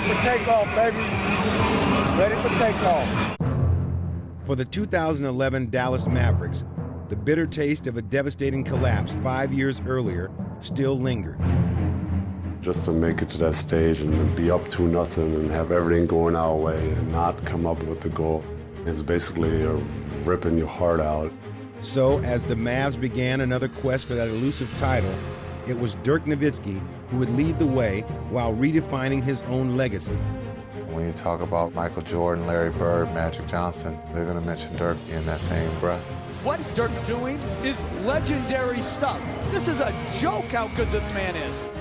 for takeoff, baby. Ready for takeoff. For the 2011 Dallas Mavericks, the bitter taste of a devastating collapse 5 years earlier still lingered. Just to make it to that stage and be up 2-0 and have everything going our way and not come up with the goal, it's basically ripping your heart out. So as the Mavs began another quest for that elusive title, it was Dirk Nowitzki who would lead the way while redefining his own legacy. When you talk about Michael Jordan, Larry Bird, Magic Johnson, they're going to mention Dirk in that same breath. What Dirk's doing is legendary stuff. This is a joke how good this man is.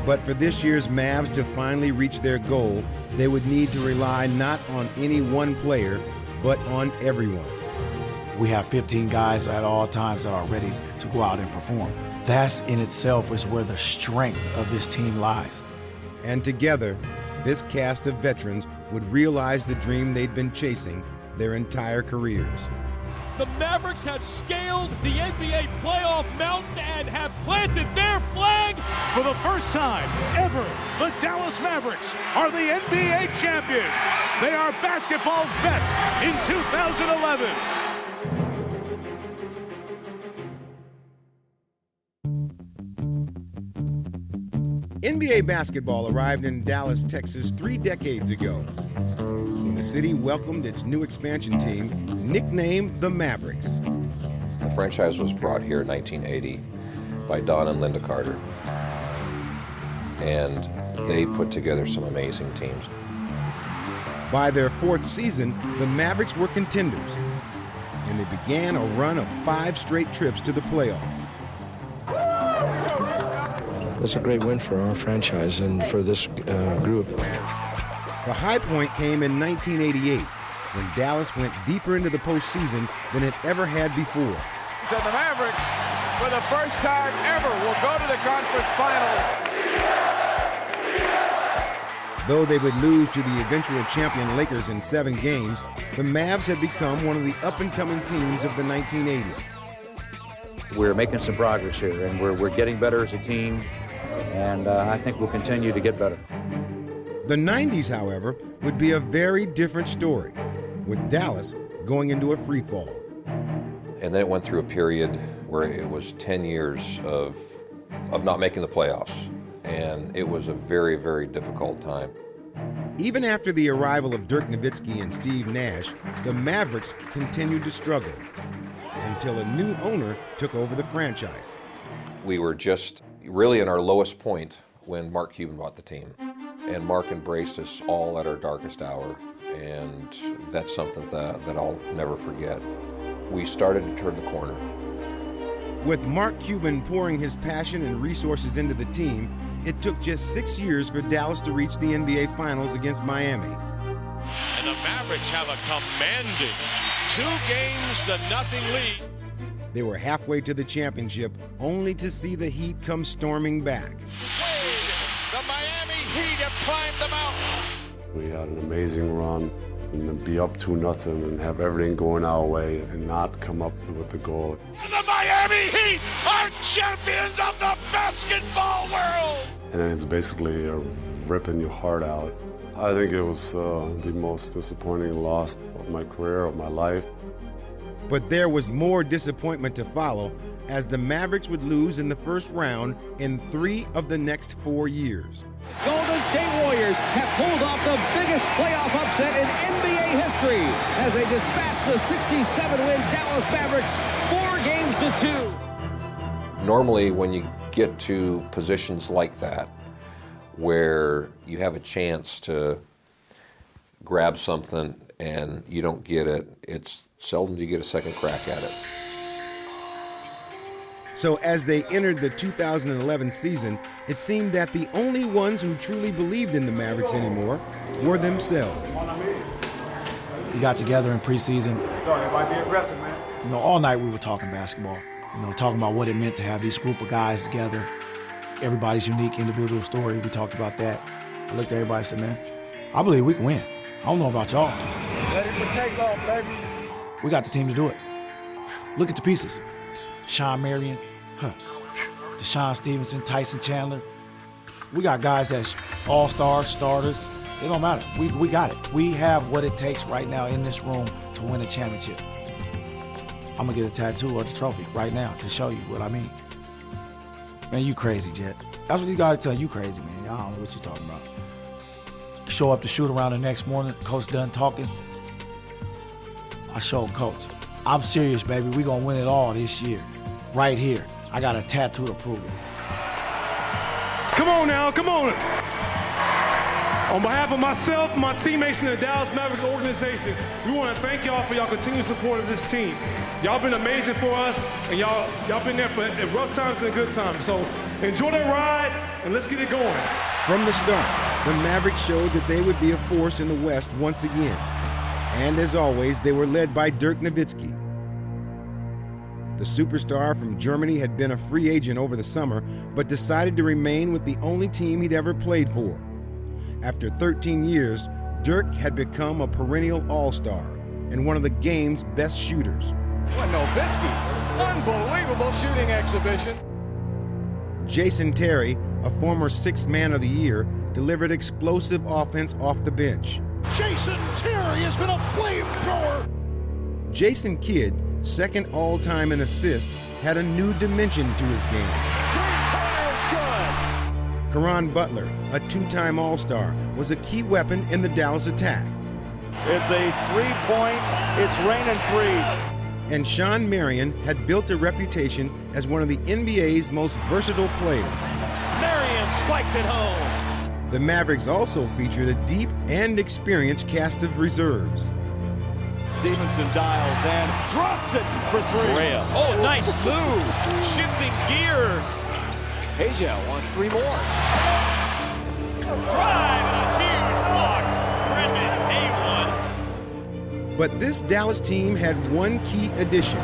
But for this year's Mavs to finally reach their goal, they would need to rely not on any one player, but on everyone. We have 15 guys at all times that are ready to go out and perform. That in itself is where the strength of this team lies. And together, this cast of veterans would realize the dream they'd been chasing their entire careers. The Mavericks have scaled the NBA playoff mountain and have planted their flag. For the first time ever, the Dallas Mavericks are the NBA champions. They are basketball's best in 2011. NBA basketball arrived in Dallas, Texas 3 decades ago, when the city welcomed its new expansion team, nicknamed the Mavericks. The franchise was brought here in 1980 by Don and Linda Carter, and they put together some amazing teams. By their 4th season, the Mavericks were contenders, and they began a run of 5 straight trips to the playoffs. It's a great win for our franchise and for this group. The high point came in 1988, when Dallas went deeper into the postseason than it ever had before. So the Mavericks, for the first time ever, will go to the conference finals. Though they would lose to the eventual champion Lakers in 7 games, the Mavs had become one of the up-and-coming teams of the 1980s. We're making some progress here, and we're getting better as a team, and I think we'll continue to get better. The 90s, however, would be a very different story, with Dallas going into a free fall. And then it went through a period where it was 10 years of not making the playoffs, and it was a very, very difficult time. Even after the arrival of Dirk Nowitzki and Steve Nash, the Mavericks continued to struggle until a new owner took over the franchise. We were just really in our lowest point when Mark Cuban bought the team. And Mark embraced us all at our darkest hour, and that's something that I'll never forget. We started to turn the corner. With Mark Cuban pouring his passion and resources into the team, it took just 6 years for Dallas to reach the NBA Finals against Miami. And the Mavericks have a commanding 2-0 lead. They were halfway to the championship, only to see the Heat come storming back. The Miami Heat have climbed the mountain. We had an amazing run, and then be up 2-0 and have everything going our way and not come up with the goal. And the Miami Heat are champions of the basketball world. And then it's basically ripping your heart out. I think it was the most disappointing loss of my career, of my life. But there was more disappointment to follow, as the Mavericks would lose in the first round in 3 of the next 4 years. Golden State Warriors have pulled off the biggest playoff upset in NBA history as they dispatch the 67-win Dallas Mavericks 4-2. Normally, when you get to positions like that, where you have a chance to grab something and you don't get it, it's seldom you get a second crack at it. So as they entered the 2011 season, it seemed that the only ones who truly believed in the Mavericks anymore were themselves. We got together in preseason. It might be aggressive, man. All night we were talking basketball. Talking about what it meant to have these group of guys together. Everybody's unique individual story. We talked about that. I looked at everybody and said, man, I believe we can win. I don't know about y'all. Ready for takeoff, baby. We got the team to do it. Look at the pieces. Sean Marion, Deshaun Stevenson, Tyson Chandler. We got guys that's all-stars, starters, It don't matter. We got it. We have what it takes right now in this room to win a championship. I'm gonna get a tattoo of the trophy right now to show you what I mean. Man, you crazy, Jet. That's what these guys tell you, crazy, man. I don't know what you're talking about. Show up to shoot around the next morning, coach done talking. I showed coach, I'm serious, baby. We gonna win it all this year. Right here. I got a tattoo to prove it. Come on now, come on. On behalf of myself, my teammates in the Dallas Mavericks organization, we want to thank y'all for y'all continued support of this team. Y'all been amazing for us, and y'all been there for rough times and good times. So enjoy the ride, and let's get it going. From the start, the Mavericks showed that they would be a force in the West once again. And as always, they were led by Dirk Nowitzki. The superstar from Germany had been a free agent over the summer, but decided to remain with the only team he'd ever played for. After 13 years, Dirk had become a perennial all-star and one of the game's best shooters. What, Nowitzki? Unbelievable shooting exhibition. Jason Terry, a former Sixth Man of the Year, delivered explosive offense off the bench. Jason Terry has been a flamethrower. Jason Kidd, second all-time in assists, had a new dimension to his game. Caron Butler, a two-time All-Star, was a key weapon in the Dallas attack. It's a three-point, it's raining threes. And Sean Marion had built a reputation as one of the NBA's most versatile players. Marion spikes it home. The Mavericks also featured a deep and experienced cast of reserves. Stevenson dials and drops it for three. Correa. Oh, nice move. Shifting gears. Asia wants three more. Drive and a huge block. Brendan A1. But this Dallas team had one key addition,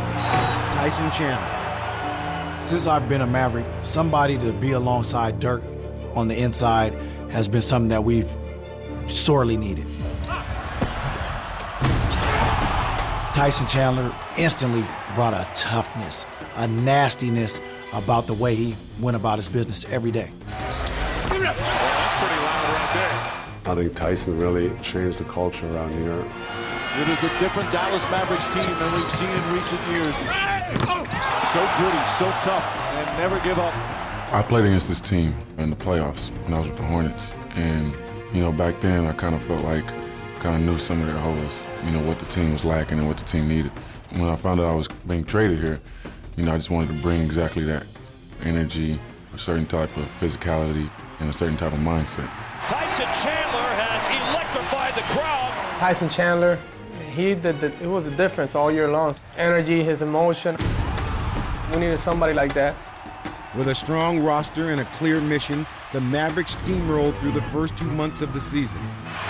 Tyson Chandler. Since I've been a Maverick, somebody to be alongside Dirk on the inside has been something that we've sorely needed. Tyson Chandler instantly brought a toughness, a nastiness about the way he went about his business every day. That's pretty loud right there. I think Tyson really changed the culture around here. It is a different Dallas Mavericks team than we've seen in recent years. So gritty, so tough, and never give up. I played against this team in the playoffs when I was with the Hornets, and back then I kind of felt like I knew some of their holes, what the team was lacking and what the team needed. When I found out I was being traded here, I just wanted to bring exactly that energy, a certain type of physicality, and a certain type of mindset. Tyson Chandler has electrified the crowd. Tyson Chandler, it was a difference all year long. Energy, his emotion. We needed somebody like that. With a strong roster and a clear mission, the Mavericks steamrolled through the first 2 months of the season.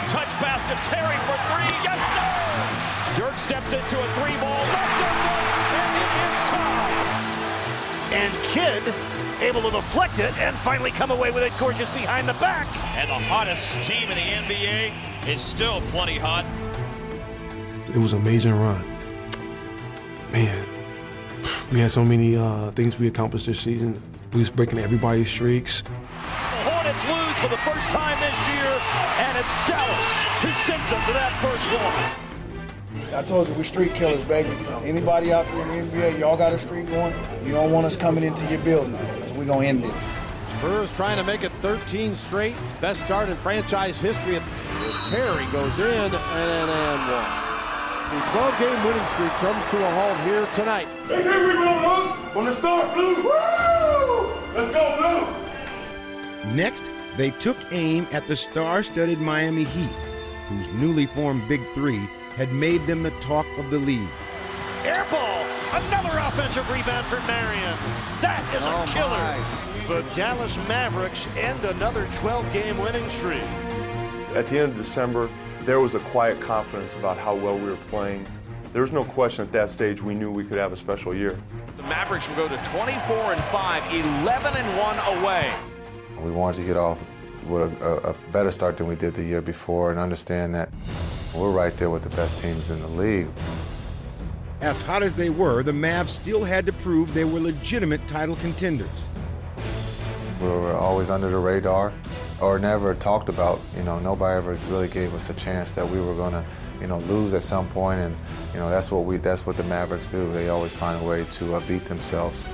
Touch pass to Terry for three. Yes, sir! Dirk steps into a three ball. Left and it is tied. And Kidd able to deflect it and finally come away with it gorgeous behind the back. And the hottest team in the NBA is still plenty hot. It was an amazing run. Man, we had so many things we accomplished this season. We was breaking everybody's streaks. The Hornets lose for the first time this year, and it's Dallas who sends them to that first one. I told you, we're streak killers, baby. Anybody out there in the NBA, y'all got a streak going, you don't want us coming into your building, because we're going to end it. Spurs trying to make it 13 straight. Best start in franchise history. Terry goes in and one. The 12-game winning streak comes to a halt here tonight. Hey, here we go, Rose. From the start, Blue. Woo! Let's go, Blue. Next, they took aim at the star-studded Miami Heat, whose newly formed Big Three had made them the talk of the league. Air ball, another offensive rebound for Marion. That is a killer. The Dallas Mavericks end another 12-game winning streak. At the end of December, there was a quiet confidence about how well we were playing. There was no question at that stage we knew we could have a special year. The Mavericks will go to 24-5, 11-1 away. We wanted to get off with a better start than we did the year before and understand that we're right there with the best teams in the league. As hot as they were, the Mavs still had to prove they were legitimate title contenders. We were always under the radar. or never talked about. You know, nobody ever really gave us a chance that we were going to, you know, lose at some point, and you know that's what the Mavericks do. They always find a way to beat themselves.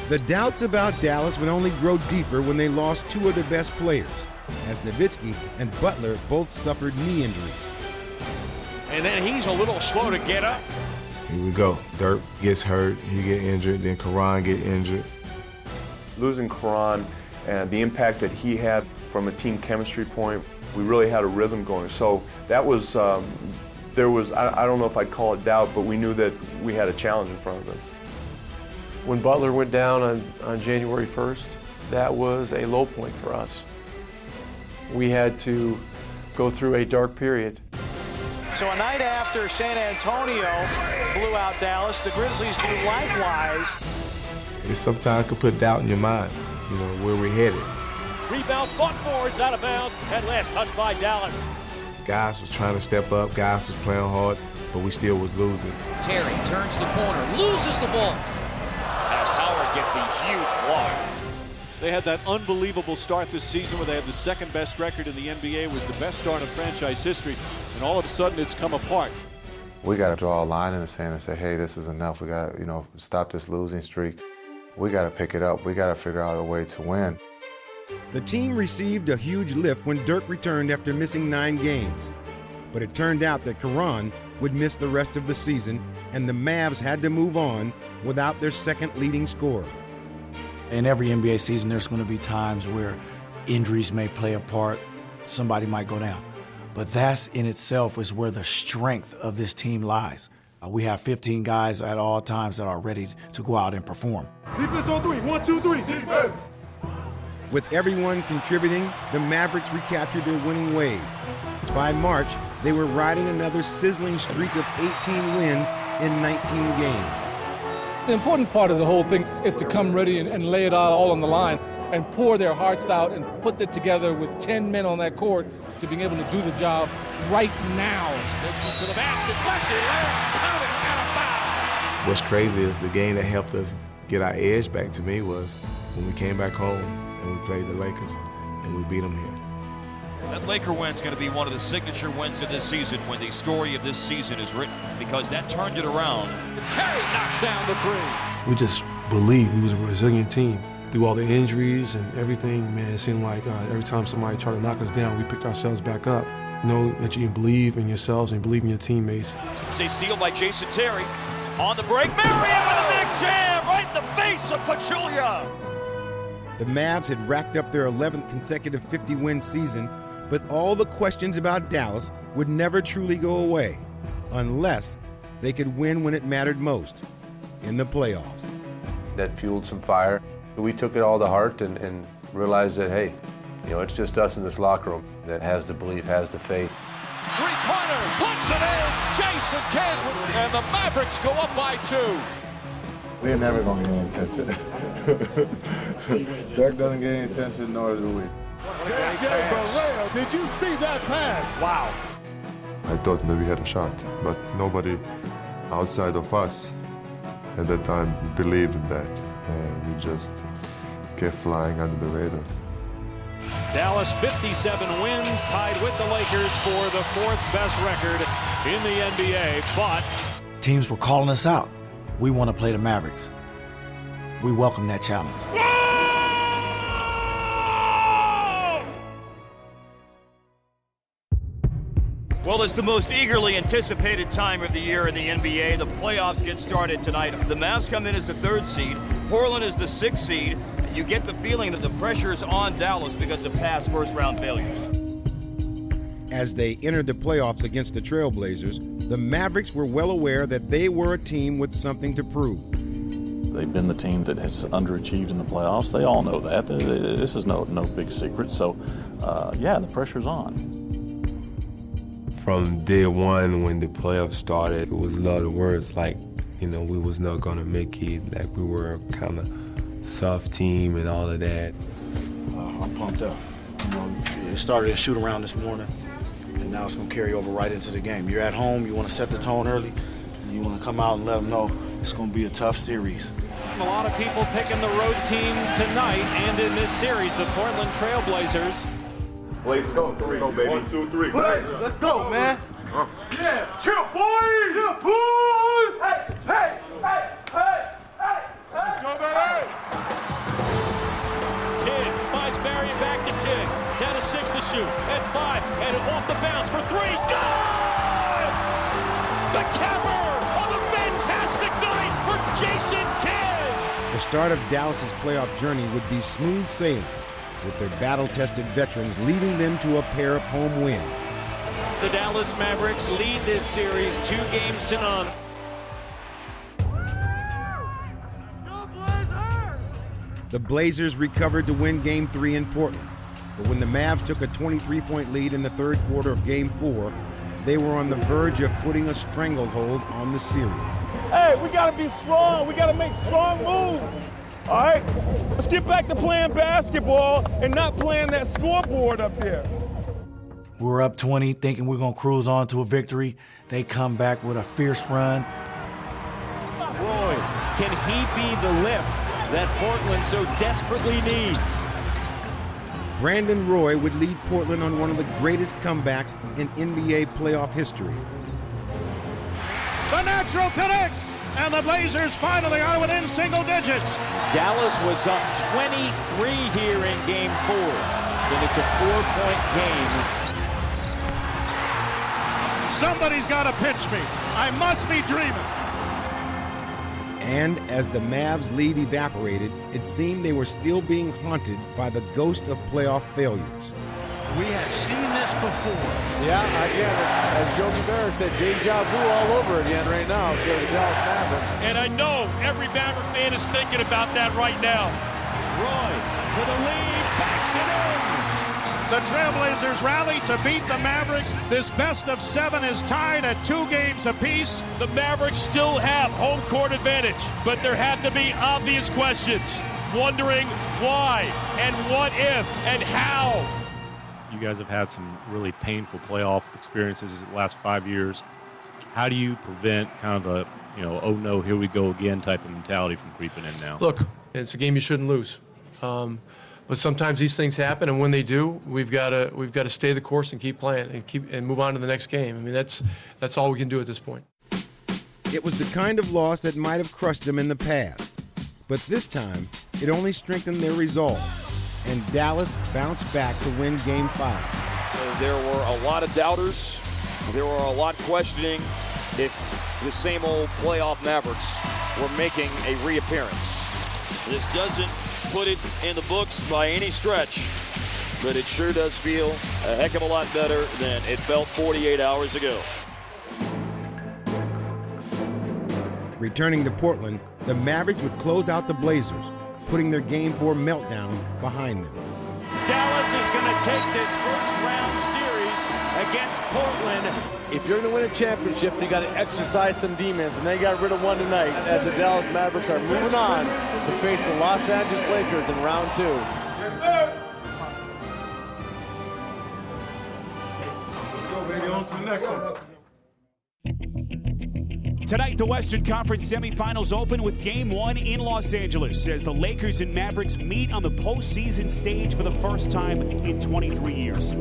The doubts about Dallas would only grow deeper when they lost two of their best players, as Nowitzki and Butler both suffered knee injuries. And then he's a little slow to get up. Here we go. Dirk gets hurt, he get injured, then Karan get injured. Losing Karan and the impact that he had from a team chemistry point, we really had a rhythm going. So that was, there was, I don't know if I'd call it doubt, but we knew that we had a challenge in front of us. When Butler went down on January 1st, that was a low point for us. We had to go through a dark period. So a night after San Antonio blew out Dallas, the Grizzlies do likewise. It sometimes could put doubt in your mind, you know, where we're headed. Rebound, fought boards, out of bounds, and last touch by Dallas. Guys was trying to step up, guys was playing hard, but we still was losing. Terry turns the corner, loses the ball. As Howard gets the huge block. They had that unbelievable start this season where they had the second best record in the NBA. It was the best start in franchise history, and all of a sudden it's come apart. We got to draw a line in the sand and say, hey, this is enough. We got to, you know, stop this losing streak. We got to pick it up. We got to figure out a way to win. The team received a huge lift when Dirk returned after missing 9 games. But it turned out that Karan would miss the rest of the season, and the Mavs had to move on without their second leading scorer. In every NBA season, there's going to be times where injuries may play a part, somebody might go down. But that's in itself is where the strength of this team lies. We have 15 guys at all times that are ready to go out and perform. Defense on 3, 1, 2, 3, defense! With everyone contributing, the Mavericks recaptured their winning ways. By March, they were riding another sizzling streak of 18 wins in 19 games. The important part of the whole thing is to come ready and lay it out all on the line and pour their hearts out and put it together with 10 men on that court to be able to do the job right now. Nowitzki to the basket, count it, and a foul. What's crazy is the game that helped us get our edge back to me was when we came back home and we played the Lakers and we beat them here. That Laker win's going to be one of the signature wins of this season when the story of this season is written, because that turned it around. Terry knocks down the 3. We just believed we was a resilient team. Through all the injuries and everything, man, it seemed like every time somebody tried to knock us down, we picked ourselves back up. Know that you can believe in yourselves and believe in your teammates. It's a steal by Jason Terry. On the break, Marion with a big jam right in the face of Pachulia. The Mavs had racked up their 11th consecutive 50-win season, but all the questions about Dallas would never truly go away unless they could win when it mattered most, in the playoffs. That fueled some fire. We took it all to heart and realized that, hey, you know, it's just us in this locker room that has the belief, has the faith. Three-pointer, puts it in, Jason Kidd, and the Mavericks go up by 2. We're never going to get any attention. Dirk doesn't get any attention, nor do we. J.J. Barea, did you see that pass? Wow. I thought that we had a shot, but nobody outside of us at that time believed in that. We just kept flying under the radar. Dallas 57 wins, tied with the Lakers for the 4th best record in the NBA, but Teams were calling us out. We want to play the Mavericks. We welcome that challenge. Well, it's the most eagerly anticipated time of the year in the NBA. The playoffs get started tonight. The Mavs come in as the 3rd seed. Portland is the 6th seed. You get the feeling that the pressure's on Dallas because of past first-round failures. As they entered the playoffs against the Trailblazers, the Mavericks were well aware that they were a team with something to prove. They've been the team that has underachieved in the playoffs. They all know that. This is no big secret. So, yeah, the pressure's on. From day one when the playoffs started, it was a lot of words like, you know, we was not going to make it, like we were kind of soft team and all of that. I'm pumped up. You know, it started a shoot around this morning, and now it's going to carry over right into the game. You're at home, you want to set the tone early, and you want to come out and let them know it's going to be a tough series. A lot of people picking the road team tonight and in this series, the Portland Trail Blazers. Let's go, baby. 1, 2, 3. Let's go, man. Yeah, chill, boys! Chill, boys! Hey! Let's go, baby! Kidd finds Marion back to Kidd. Down to 6 to shoot. At 5, and off the bounce for 3. Good! The capper of a fantastic night for Jason Kidd! The start of Dallas's playoff journey would be smooth sailing, with their battle-tested veterans leading them to a pair of home wins. The Dallas Mavericks lead this series 2-0. The Blazers recovered to win Game 3 in Portland, but when the Mavs took a 23-point lead in the third quarter of Game 4, they were on the verge of putting a stranglehold on the series. Hey, we gotta be strong. We gotta make strong moves. All right? Let's get back to playing basketball and not playing that scoreboard up there. We were up 20, thinking we're going to cruise on to a victory. They come back with a fierce run. Roy, can he be the lift that Portland so desperately needs? Brandon Roy would lead Portland on one of the greatest comebacks in NBA playoff history. The natural connects, and the Blazers finally are within single digits. Dallas was up 23 here in Game 4, and it's a 4-point game. Somebody's got to pitch me. I must be dreaming. And as the Mavs' lead evaporated, it seemed they were still being haunted by the ghost of playoff failures. We have seen this before. Yeah, again, as Joe Barrett said, deja vu all over again right now for the Dallas Mavericks. And I know every Maverick fan is thinking about that right now. Roy for the lead, backs it in. The Trailblazers rally to beat the Mavericks. This best of 7 is tied at 2 games apiece. The Mavericks still have home court advantage, but there have to be obvious questions. Wondering why and what if and how. You guys have had some really painful playoff experiences the last 5 years. How do you prevent kind of a, oh no, here we go again type of mentality from creeping in now? Look, it's a game you shouldn't lose. But sometimes these things happen, and when they do, we've got to stay the course and keep playing and move on to the next game. I mean, that's all we can do at this point. It was the kind of loss that might have crushed them in the past, but this time it only strengthened their resolve, and Dallas bounced back to win Game 5. There were a lot of doubters. There were a lot questioning if the same old playoff Mavericks were making a reappearance. This doesn't put it in the books by any stretch, but it sure does feel a heck of a lot better than it felt 48 hours ago. Returning to Portland, the Mavericks would close out the Blazers, putting their Game 4 meltdown behind them. Dallas is going to take this first-round series against Portland. If you're going to win a championship, you got to exercise some demons, and they got rid of one tonight as the Dallas Mavericks are moving on to face the Los Angeles Lakers in round 2. Yes, sir. Let's go, baby. On to the next one. Tonight, the Western Conference semifinals open with Game 1 in Los Angeles as the Lakers and Mavericks meet on the postseason stage for the first time in 23 years.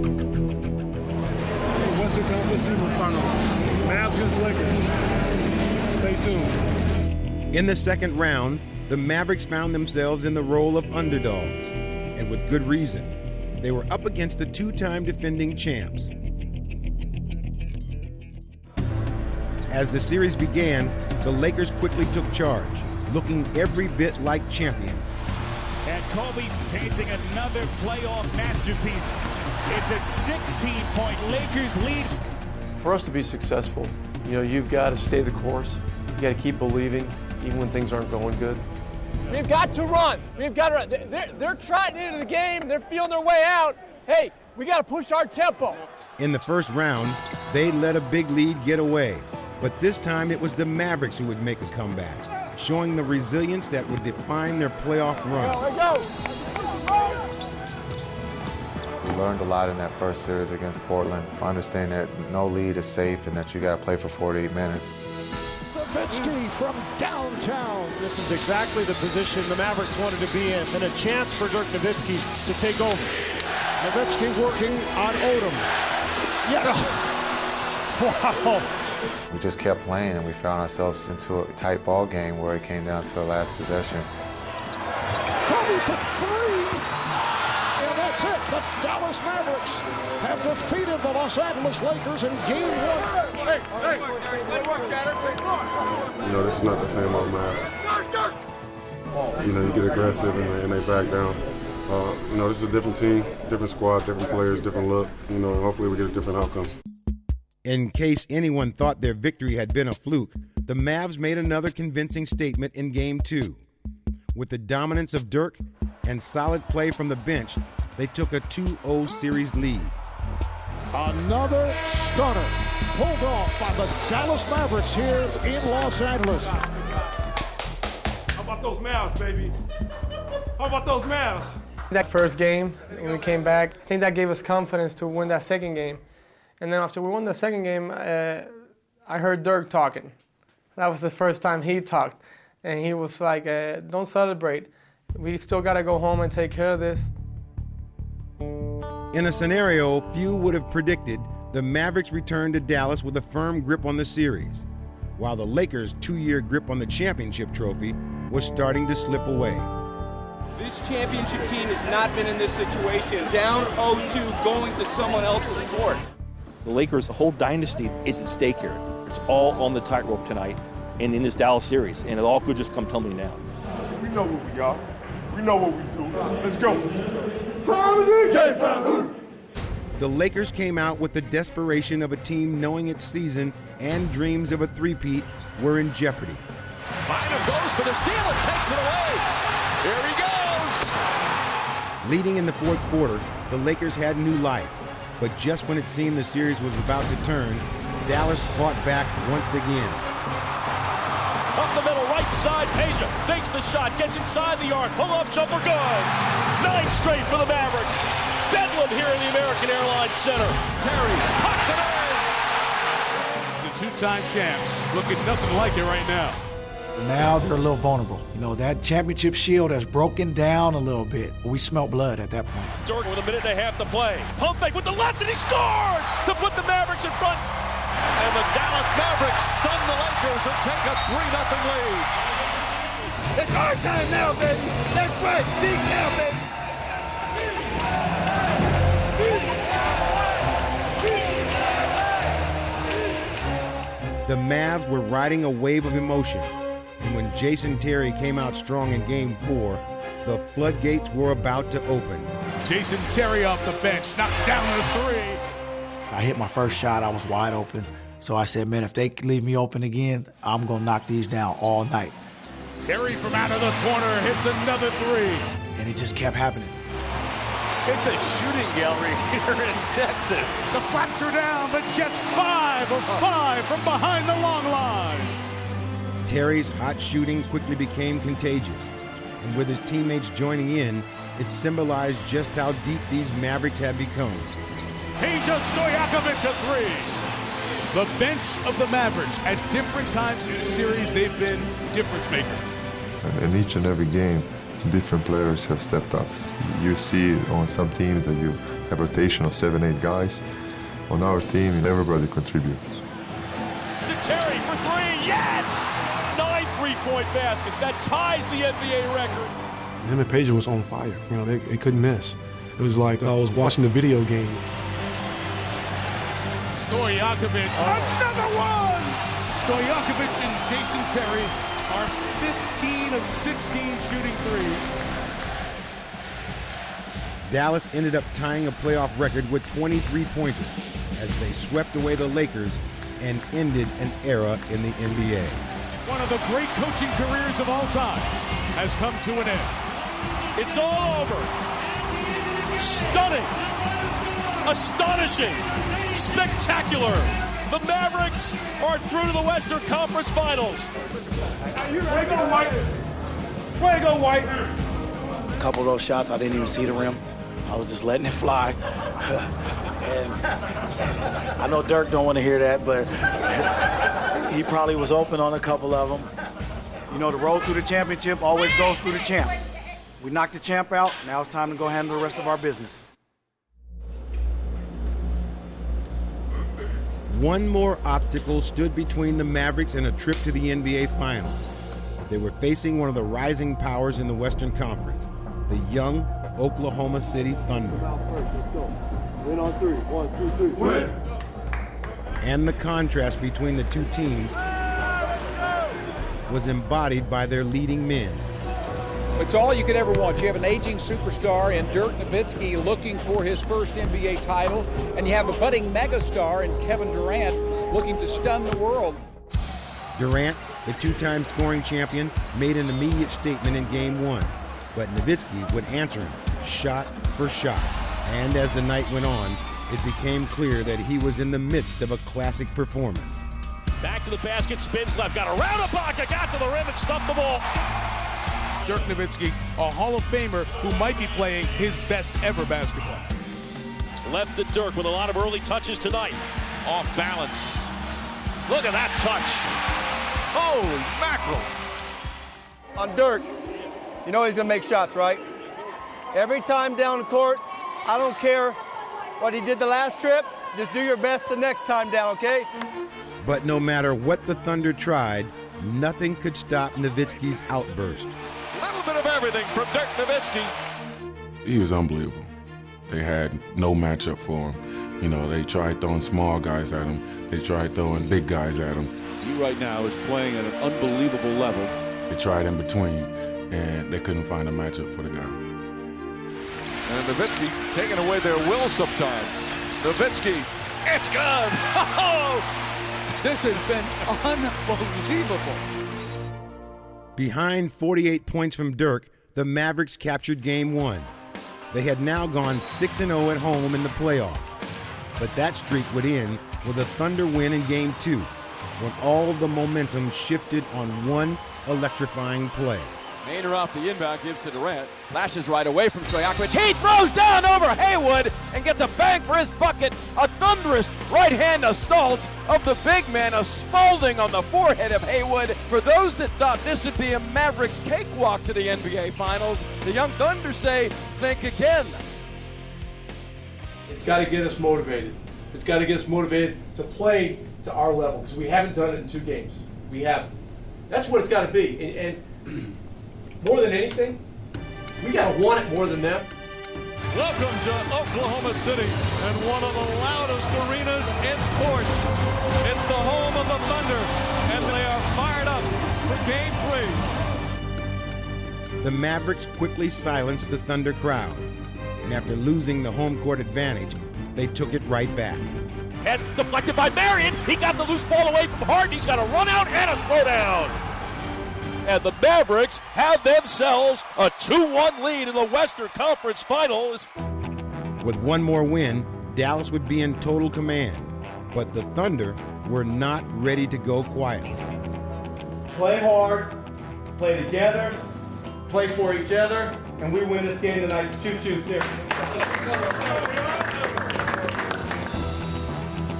Western Conference semifinals. Mavs against Lakers. Stay tuned. In the second round, the Mavericks found themselves in the role of underdogs, and with good reason. They were up against the two-time defending champs. As the series began, the Lakers quickly took charge, looking every bit like champions. And Kobe painting another playoff masterpiece. It's a 16-point Lakers lead. For us to be successful, you've got to stay the course. You got to keep believing, even when things aren't going good. We've got to run. We've got to run. They're trotting into the game. They're feeling their way out. Hey, we got to push our tempo. In the first round, they let a big lead get away. But this time it was the Mavericks who would make a comeback, showing the resilience that would define their playoff run. We learned a lot in that first series against Portland. Understand that no lead is safe and that you got to play for 48 minutes. Nowitzki from downtown. This is exactly the position the Mavericks wanted to be in, and a chance for Dirk Nowitzki to take over. Nowitzki working on Odom. Yes. Wow. We just kept playing, and we found ourselves into a tight ball game where it came down to the last possession. Kobe for three. And that's it. The Dallas Mavericks have defeated the Los Angeles Lakers in Game 1. You know, this is not the same old Mavs. You know, you get aggressive and they back down. You know, this is a different team, different squad, different players, different look. You know, hopefully we get a different outcome. In case anyone thought their victory had been a fluke, the Mavs made another convincing statement in Game 2. With the dominance of Dirk and solid play from the bench, they took a 2-0 series lead. Another stunner pulled off by the Dallas Mavericks here in Los Angeles. How about those Mavs, baby? How about those Mavs? That first game, when we came back, I think that gave us confidence to win that second game. And then after we won the second game, I heard Dirk talking. That was the first time he talked. And he was like, don't celebrate. We still got to go home and take care of this. In a scenario few would have predicted, the Mavericks returned to Dallas with a firm grip on the series, while the Lakers' 2-year grip on the championship trophy was starting to slip away. This championship team has not been in this situation. Down 0-2, going to someone else's court. The Lakers' whole dynasty is at stake here. It's all on the tightrope tonight and in this Dallas series, and it all could just come tumbling down. We know what we are. We know what we do. Let's go. The Lakers came out with the desperation of a team knowing its season and dreams of a three-peat were in jeopardy. Bynum goes for the steal and takes it away. Here he goes. Leading in the fourth quarter, the Lakers had new life. But just when it seemed the series was about to turn, Dallas fought back once again. Up the middle, right side, Peja fakes the shot, gets inside the arc, pull-up jumper, good. 9 straight for the Mavericks. Bedlam here in the American Airlines Center. Terry pucks it in. The two-time champs looking nothing like it right now. Now they're a little vulnerable. You know, that championship shield has broken down a little bit. We smelled blood at that point. Dirk with a minute and a half to play. Pump fake with the left, and he scored to put the Mavericks in front. And the Dallas Mavericks stun the Lakers and take a 3-0 lead. It's our time now, baby. That's right. Big now, baby. The Mavs were riding a wave of emotion, and when Jason Terry came out strong in Game 4, the floodgates were about to open. Jason Terry off the bench, knocks down the 3. I hit my first shot, I was wide open. So I said, man, if they leave me open again, I'm gonna knock these down all night. Terry from out of the corner hits another 3. And it just kept happening. It's a shooting gallery here in Texas. The flaps are down, the Jets 5 of 5 from behind the long line. Terry's hot shooting quickly became contagious, and with his teammates joining in, it symbolized just how deep these Mavericks had become. Peja Stojakovic a 3. The bench of the Mavericks. At different times in the series, they've been difference makers. In each and every game, different players have stepped up. You see on some teams that you have rotation of 7-8 guys. On our team, everybody contribute. To Terry for 3, yes! 9 3-point baskets. That ties the NBA record. Him and Peja was on fire. You know, they couldn't miss. It was like I was watching a video game. Stojakovic, another one! Stojakovic and Jason Terry are 15 of 16 shooting threes. Dallas ended up tying a playoff record with 23-pointers as they swept away the Lakers and ended an era in the NBA. One of the great coaching careers of all time has come to an end. It's all over. Stunning. Astonishing. Spectacular. The Mavericks are through to the Western Conference Finals. Way to go, White. Way to go, White. A couple of those shots, I didn't even see the rim. I was just letting it fly. And I know Dirk don't want to hear that, but He probably was open on a couple of them. You know, the road through the championship always goes through the champ. We knocked the champ out. Now it's time to go handle the rest of our business. One more obstacle stood between the Mavericks and a trip to the NBA Finals. They were facing one of the rising powers in the Western Conference, the young Oklahoma City Thunder. Win on 3. 1, 2, 3. Win! And the contrast between the two teams was embodied by their leading men. It's all you could ever want. You have an aging superstar in Dirk Nowitzki looking for his first NBA title, and you have a budding megastar in Kevin Durant looking to stun the world. Durant, the two-time scoring champion, made an immediate statement in Game 1, but Nowitzki would answer him shot for shot. And as the night went on, it became clear that he was in the midst of a classic performance. Back to the basket, spins left, got around Ibaka, got to the rim and stuffed the ball. Dirk Nowitzki, a Hall of Famer who might be playing his best ever basketball. Left to Dirk with a lot of early touches tonight. Off balance. Look at that touch. Holy mackerel. On Dirk, you know he's going to make shots, right? Every time down the court, I don't care what he did the last trip, just do your best the next time down, okay? But no matter what the Thunder tried, nothing could stop Nowitzki's outburst. A little bit of everything from Dirk Nowitzki. He was unbelievable. They had no matchup for him. You know, they tried throwing small guys at him. They tried throwing big guys at him. He right now is playing at an unbelievable level. They tried in between, and they couldn't find a matchup for the guy. And Nowitzki taking away their will sometimes. Nowitzki, it's good! Oh, this has been unbelievable. Behind 48 points from Dirk, the Mavericks captured Game 1. They had now gone 6-0 at home in the playoffs. But that streak would end with a Thunder win in Game 2, when all the momentum shifted on one electrifying play. Maynard off the inbound, gives to Durant. Slashes right away from Stojakovic. He throws down over Haywood and gets a bang for his bucket. A thunderous right-hand assault of the big man, a Spalding on the forehead of Haywood. For those that thought this would be a Mavericks cakewalk to the NBA Finals, the young Thunder say, think again. It's got to get us motivated. It's got to get us motivated to play to our level, because we haven't done it in 2 games. We haven't. That's what it's got to be. And more than anything, we got to want it more than them. Welcome to Oklahoma City and one of the loudest arenas in sports. It's the home of the Thunder, and they are fired up for Game 3. The Mavericks quickly silenced the Thunder crowd, and after losing the home court advantage, they took it right back. As deflected by Marion, he got the loose ball away from Harden. He's got a run out and a slow down. And the Mavericks have themselves a 2-1 lead in the Western Conference Finals. With one more win, Dallas would be in total command, but the Thunder were not ready to go quietly. Play hard, play together, play for each other, and we win this game tonight 2-2 series.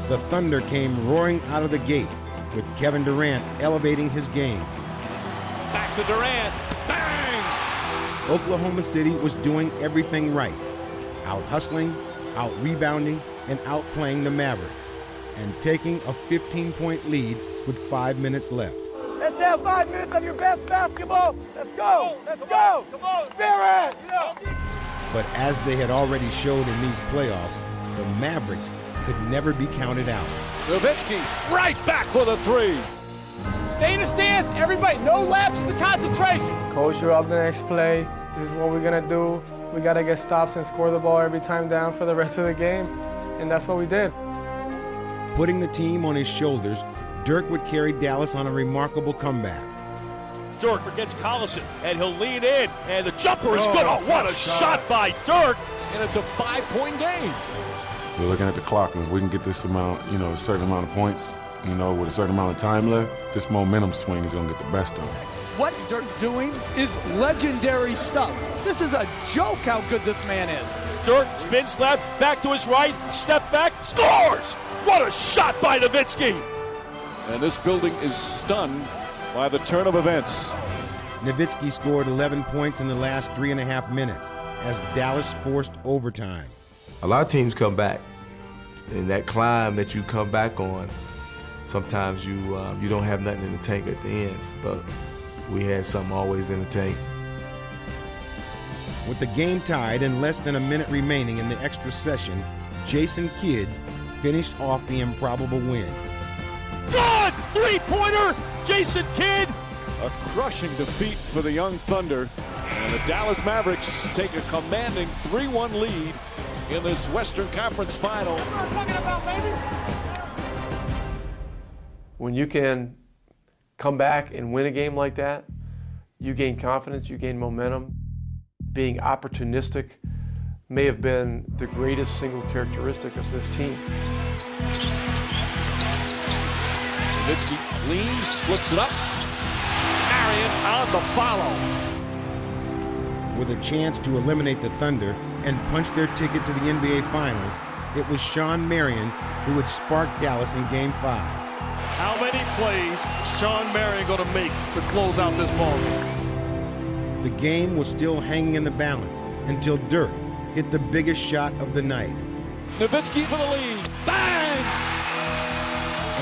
The Thunder came roaring out of the gate, with Kevin Durant elevating his game. Back to Durant. Bang! Oklahoma City was doing everything right, out-hustling, out-rebounding, and outplaying the Mavericks, and taking a 15-point lead with 5 minutes left. Let's have 5 minutes of your best basketball. Let's go. Let's go. Come on. Spirit. But as they had already showed in these playoffs, the Mavericks could never be counted out. Nowitzki right back for the 3. Stay in the stance, everybody. No lapses of concentration. Coach, you're up the next play. This is what we're going to do. We got to get stops and score the ball every time down for the rest of the game. And that's what we did. Putting the team on his shoulders, Dirk would carry Dallas on a remarkable comeback. Dirk against Collison, and he'll lean in, and the jumper is good. Oh, what a shot by Dirk! And it's a 5-point game. We're looking at the clock, and if we can get this amount, a certain amount of points, with a certain amount of time left, this momentum swing is going to get the best of it. What Dirk's doing is legendary stuff. This is a joke how good this man is. Dirk spins left, back to his right, step back, scores! What a shot by Nowitzki! And this building is stunned by the turn of events. Nowitzki scored 11 points in the last 3.5 minutes as Dallas forced overtime. A lot of teams come back, and that climb that you come back on, sometimes you don't have nothing in the tank at the end, but we had something always in the tank. With the game tied and less than a minute remaining in the extra session, Jason Kidd finished off the improbable win. Good three-pointer, Jason Kidd. A crushing defeat for the young Thunder. And the Dallas Mavericks take a commanding 3-1 lead in this Western Conference Final. When you can come back and win a game like that, you gain confidence, you gain momentum. Being opportunistic may have been the greatest single characteristic of this team. Nowitzki leans, flips it up. Marion on the follow. With a chance to eliminate the Thunder and punch their ticket to the NBA Finals, it was Shawn Marion who would spark Dallas in Game 5. How many plays Shawn Marion going to make to close out this ball game? The game was still hanging in the balance until Dirk hit the biggest shot of the night. Nowitzki for the lead. Bang!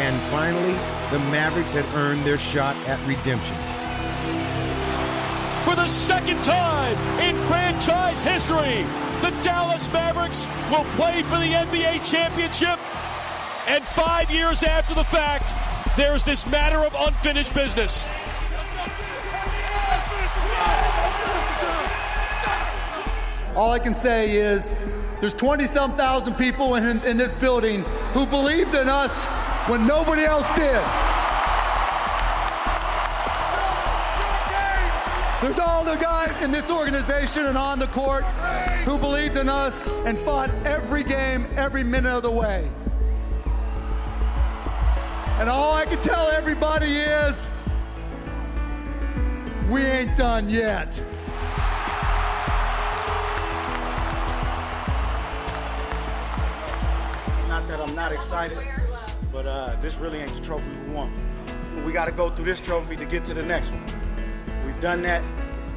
And finally, the Mavericks had earned their shot at redemption. For the second time in franchise history, the Dallas Mavericks will play for the NBA championship. And 5 years after the fact, there's this matter of unfinished business. All I can say is there's 20-some thousand people in this building who believed in us when nobody else did. There's all the guys in this organization and on the court who believed in us and fought every game, every minute of the way. And all I can tell everybody is we ain't done yet. Not that I'm not excited, but this really ain't the trophy we want. We got to go through this trophy to get to the next one. We've done that.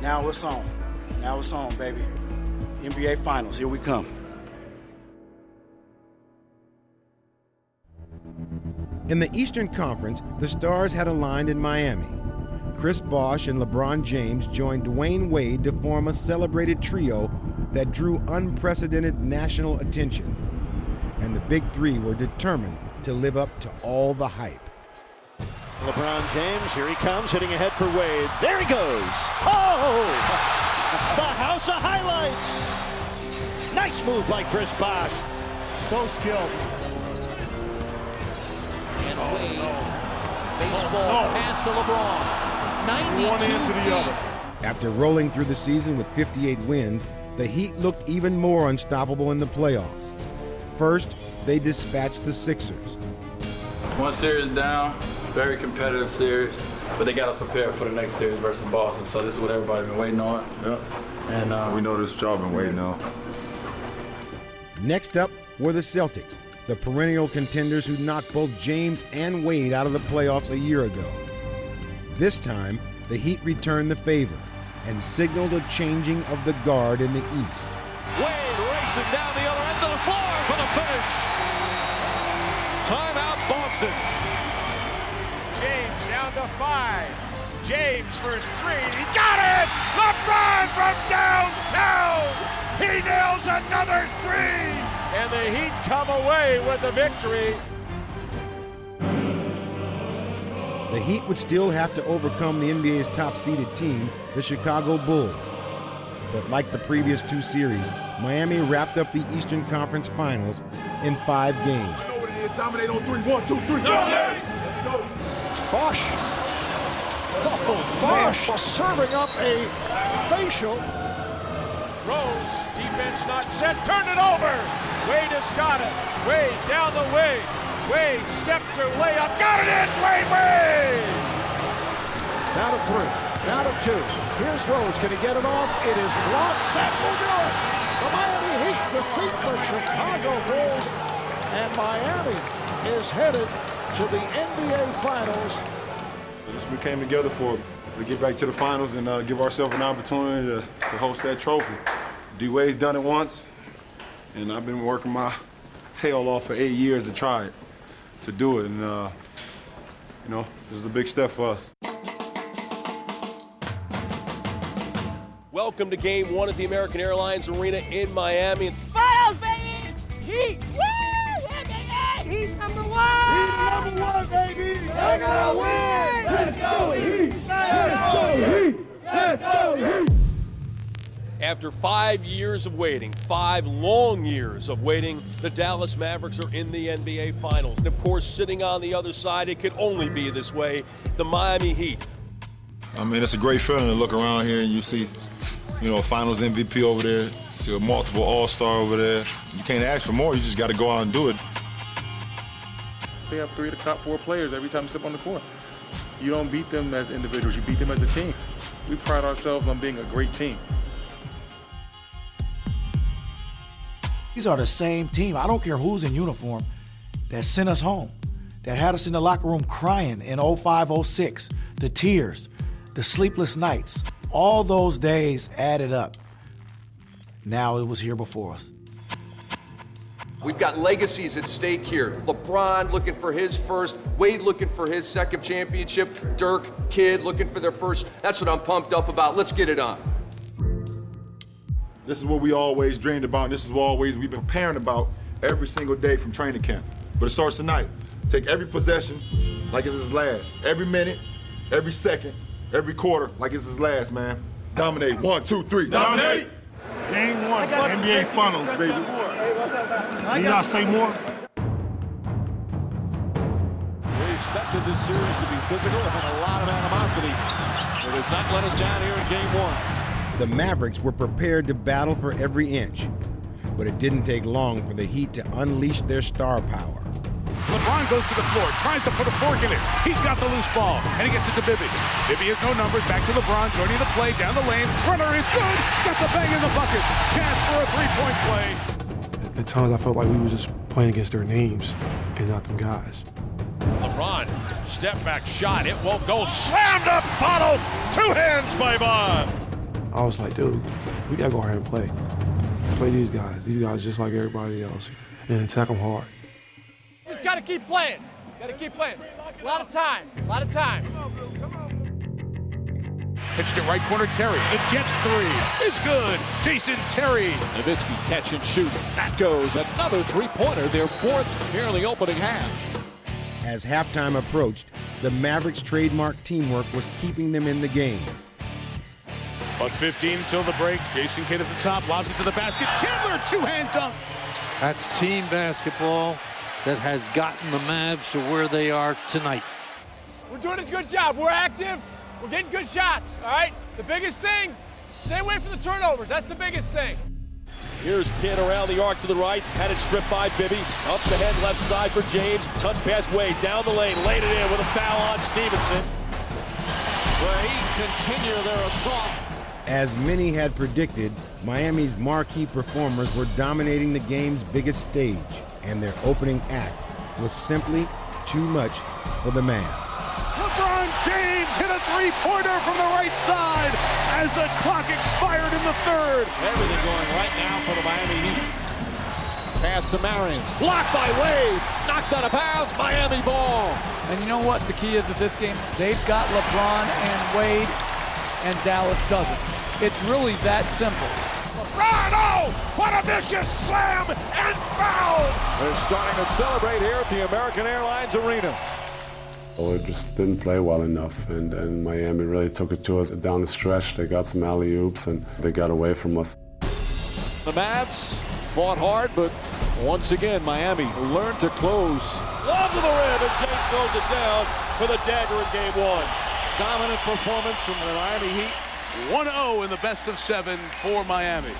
Now it's on. Now it's on, baby. NBA Finals, here we come. In the Eastern Conference, the Stars had aligned in Miami. Chris Bosh and LeBron James joined Dwyane Wade to form a celebrated trio that drew unprecedented national attention. And the Big Three were determined to live up to all the hype. LeBron James, here he comes, hitting ahead for Wade. There he goes. Oh! The house of highlights. Nice move by Chris Bosh. So skilled. And Wade, baseball pass to LeBron. 92 One end to the other. After rolling through the season with 58 wins, the Heat looked even more unstoppable in the playoffs. First, they dispatched the Sixers. One series down, very competitive series, but they got us prepared for the next series versus Boston, so this is what everybody's been waiting on. Yeah. And we know this job been waiting on. Next up were the Celtics, the perennial contenders who knocked both James and Wade out of the playoffs a year ago. This time, the Heat returned the favor and signaled a changing of the guard in the East. Wade racing down the other end of the floor for the finish. Timeout, Boston. James down to 5. James for 3. He got it! LeBron from downtown! He nails another 3! And the Heat come away with the victory. The Heat would still have to overcome the NBA's top-seeded team, the Chicago Bulls. But like the previous two series, Miami wrapped up the Eastern Conference Finals in 5 games. I know what it is. Dominate on 3. 1, 2, 3. Dominate! Let's go. Bosh. Bosh serving up a facial. Rose, defense not set, turn it over. Wade has got it. Wade down the way. Wade step through layup, got it in. Wade. Down to 3, down to 2. Here's Rose, can he get it off? It is blocked, that will do it. The Miami Heat defeat the Chicago Bulls, and Miami is headed to the NBA Finals. We came together to get back to the finals and give ourselves an opportunity to host that trophy. D-Wade's done it once, and I've been working my tail off for 8 years to try it, to do it. And, you know, this is a big step for us. Welcome to Game 1 at the American Airlines Arena in Miami. Finals, baby! Heat! Woo! NBA! Heat number one! Heat number one, baby! They're gonna win! Let's go, Heat! Let's go, Heat! Let's go, Heat! After 5 years of waiting, 5 long years of waiting, the Dallas Mavericks are in the NBA Finals. And of course, sitting on the other side, it could only be this way, the Miami Heat. I mean, it's a great feeling to look around here and you see, you know, a Finals MVP over there, see a multiple All-Star over there. You can't ask for more, you just got to go out and do it. They have 3 of the top 4 players every time they step on the court. You don't beat them as individuals, you beat them as a team. We pride ourselves on being a great team. These are the same team, I don't care who's in uniform, that sent us home, that had us in the locker room crying in 05, 06, the tears, the sleepless nights. All those days added up. Now it was here before us. We've got legacies at stake here. LeBron looking for his first, Wade looking for his second championship, Dirk, Kidd looking for their first. That's what I'm pumped up about. Let's get it on. This is what we always dreamed about, and this is what always we've been preparing about every single day from training camp. But it starts tonight. Take every possession like it's his last. Every minute, every second, every quarter like it's his last, man. Dominate. 1, 2, 3. Dominate! Game 1, NBA Finals, baby. Need I say more? We expected this series to be physical and a lot of animosity. It has not let us down here in Game 1. The Mavericks were prepared to battle for every inch, but it didn't take long for the Heat to unleash their star power. LeBron goes to the floor, tries to put a fork in it. He's got the loose ball, and he gets it to Bibby. Bibby has no numbers, back to LeBron, joining the play, down the lane. Runner is good, got the bang in the bucket. Chance for a three-point play. At times I felt like we were just playing against their names and not them guys. LeBron, step back shot, it won't go. Slammed up, bottle, 2 hands by Bosh. I was like, dude, we gotta go ahead and play. Play these guys. These guys just like everybody else, and attack them hard. Just gotta keep playing. Gotta keep playing. A lot of time. A lot of time. Pitched it right corner, Terry. The Jets 3 is good. Jason Terry. Nowitzki catch and shoot. That goes. Another three-pointer, their 4th here in the opening half. As halftime approached, the Mavericks' trademark teamwork was keeping them in the game. +15 until the break. Jason Kidd at the top, lobs it to the basket. Chandler, 2-hand dunk. That's team basketball that has gotten the Mavs to where they are tonight. We're doing a good job. We're active. We're getting good shots, all right? The biggest thing, stay away from the turnovers. That's the biggest thing. Here's Kidd around the arc to the right, had it stripped by Bibby. Up the head, left side for James. Touch pass Wade, down the lane, laid it in with a foul on Stevenson. The Heat continue their assault. As many had predicted, Miami's marquee performers were dominating the game's biggest stage, and their opening act was simply too much for the Mavs. LeBron James hit a three-pointer from the right side as the clock expired in the 3rd. Everything going right now for the Miami Heat. Pass to Marion. Blocked by Wade. Knocked out of bounds. Miami ball. And you know what the key is of this game? They've got LeBron and Wade, and Dallas doesn't. It's really that simple. LeBron, oh, what a vicious slam and foul! They're starting to celebrate here at the American Airlines Arena. We just didn't play well enough, and Miami really took it to us down the stretch. They got some alley-oops, and they got away from us. The Mavs fought hard, but once again, Miami learned to close. Lob to the rim, and James throws it down for the dagger in Game 1. Dominant performance from the Miami Heat. 1-0 in the best of 7 for Miami.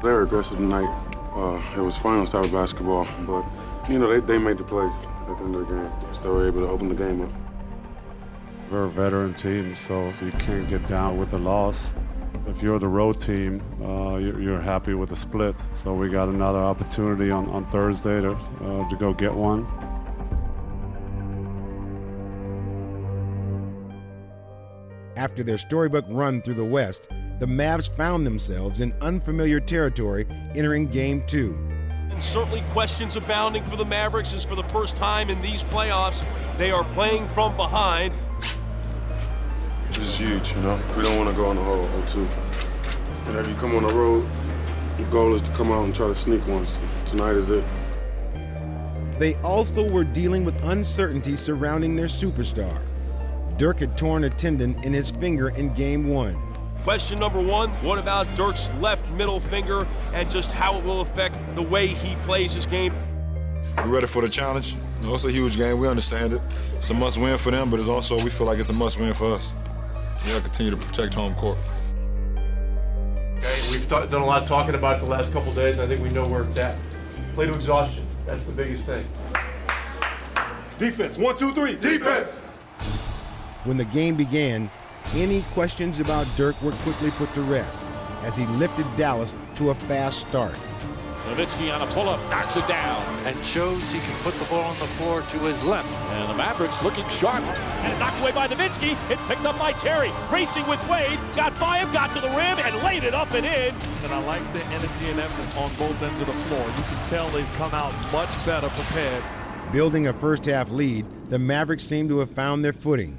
They were aggressive tonight. It was finals type of basketball, but you know they made the plays at the end of the game. So they were able to open the game up. We're a veteran team, so you can't get down with the loss. If you're the road team, you're happy with the split. So we got another opportunity on Thursday to go get one. After their storybook run through the West, the Mavs found themselves in unfamiliar territory entering Game 2. And certainly questions abounding for the Mavericks as for the first time in these playoffs, they are playing from behind. This is huge, you know. We don't want to go on the whole 0-2. And if you come on the road, the goal is to come out and try to sneak one. So tonight is it. They also were dealing with uncertainty surrounding their superstar. Dirk had torn a tendon in his finger in Game 1. Question number one, what about Dirk's left middle finger and just how it will affect the way he plays his game? We're ready for the challenge. It's a huge game. We understand it. It's a must-win for them, but it's also, we feel like it's a must-win for us. We gotta continue to protect home court. Okay, we've done a lot of talking about it the last couple days. I think we know where it's at. Play to exhaustion. That's the biggest thing. Defense, 1, 2, 3, defense! When the game began, any questions about Dirk were quickly put to rest as he lifted Dallas to a fast start. Nowitzki on a pull-up, knocks it down. And shows he can put the ball on the floor to his left. And the Mavericks looking sharp. And knocked away by Nowitzki. It's picked up by Terry. Racing with Wade. Got by him, got to the rim, and laid it up and in. And I like the energy and effort on both ends of the floor. You can tell they've come out much better prepared. Building a first-half lead, the Mavericks seemed to have found their footing.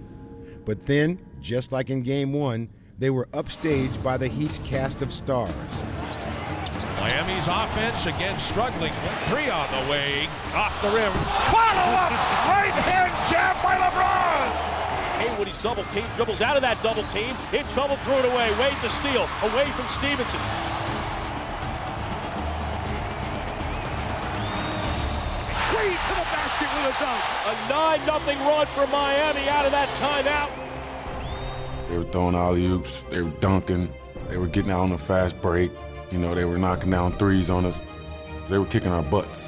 But then, just like in Game 1, they were upstaged by the Heat's cast of stars. Miami's offense again struggling. 3 on the way. Off the rim. Follow-up right-hand jab by LeBron. Haywood, he's double-teamed, dribbles out of that double-team. In trouble, threw it away. Wade the steal, away from Stevenson. Wade to the basket with a dunk. A 9-0 run for Miami out of that timeout. They were throwing alley-oops, they were dunking, they were getting out on a fast break. You know, they were knocking down threes on us. They were kicking our butts.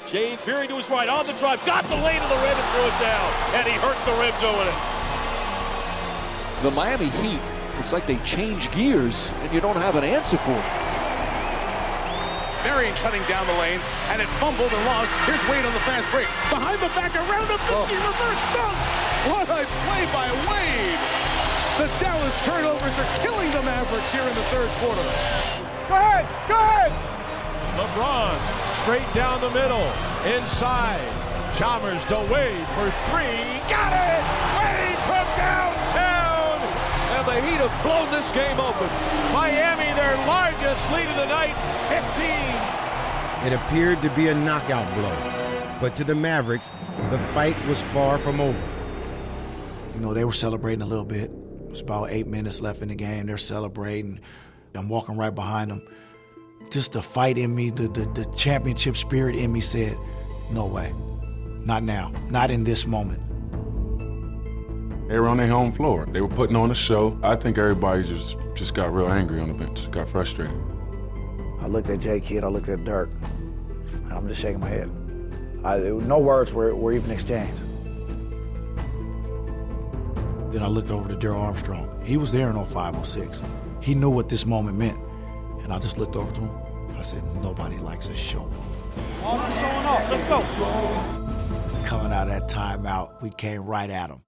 James veering to his right, on the drive, got the lane to the rim and threw it down. And he hurt the rim doing it. The Miami Heat, it's like they change gears and you don't have an answer for it. Marion cutting down the lane, and it fumbled and lost. Here's Wade on the fast break. Behind the back, around the 50, reverse dunk. What a play by Wade. The Dallas turnovers are killing the Mavericks here in the third quarter. Go ahead, go ahead. LeBron straight down the middle, inside. Chalmers to Wade for 3. Got it! Wade from downtown! And the Heat have blown this game open. Miami, their largest lead of the night, 15. It appeared to be a knockout blow, but to the Mavericks, the fight was far from over. You know, they were celebrating a little bit. It was about 8 minutes left in the game. They're celebrating. I'm walking right behind them. Just the fight in me, the championship spirit in me said, no way. Not now. Not in this moment. They were on their home floor. They were putting on a show. I think everybody just got real angry on the bench, got frustrated. I looked at Jay Kidd, I looked at Dirk, and I'm just shaking my head. No words were even exchanged. Then I looked over to Daryl Armstrong. He was there in 05-06. He knew what this moment meant. And I just looked over to him. I said, nobody likes a show. All showing off, let's go. Coming out of that timeout, we came right at him.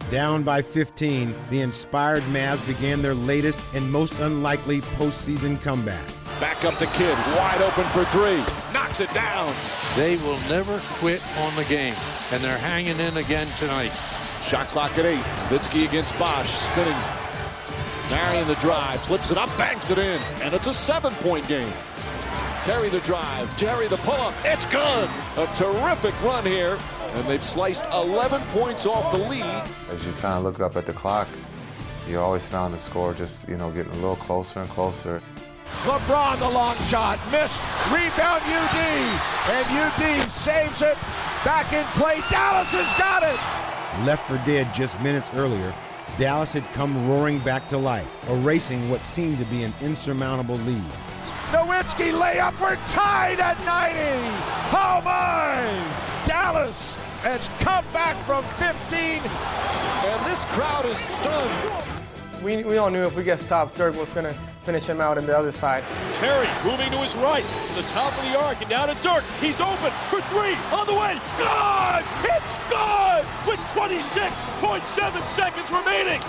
Down by 15, the inspired Mavs began their latest and most unlikely postseason comeback. Back up to Kidd, wide open for 3. Knocks it down. They will never quit on the game, and they're hanging in again tonight. Shot clock at 8. Nowitzki against Bosh, spinning. Marion the drive, flips it up, banks it in, and it's a 7-point game. Terry the drive, Terry the pull-up, it's good! A terrific run here, and they've sliced 11 points off the lead. As you kind of look up at the clock, you always found the score just, getting a little closer and closer. LeBron, the long shot, missed. Rebound UD, and UD saves it. Back in play, Dallas has got it. Left for dead just minutes earlier, Dallas had come roaring back to life, erasing what seemed to be an insurmountable lead. Nowitzki layup, we're tied at 90. Oh my! Dallas has come back from 15. And this crowd is stunned. We all knew if we get stopped, Dirk was going to finish him out on the other side. Terry moving to his right, to the top of the arc, and down to Dirk. He's open for three, on the way. Good! It's good! With 26.7 seconds remaining.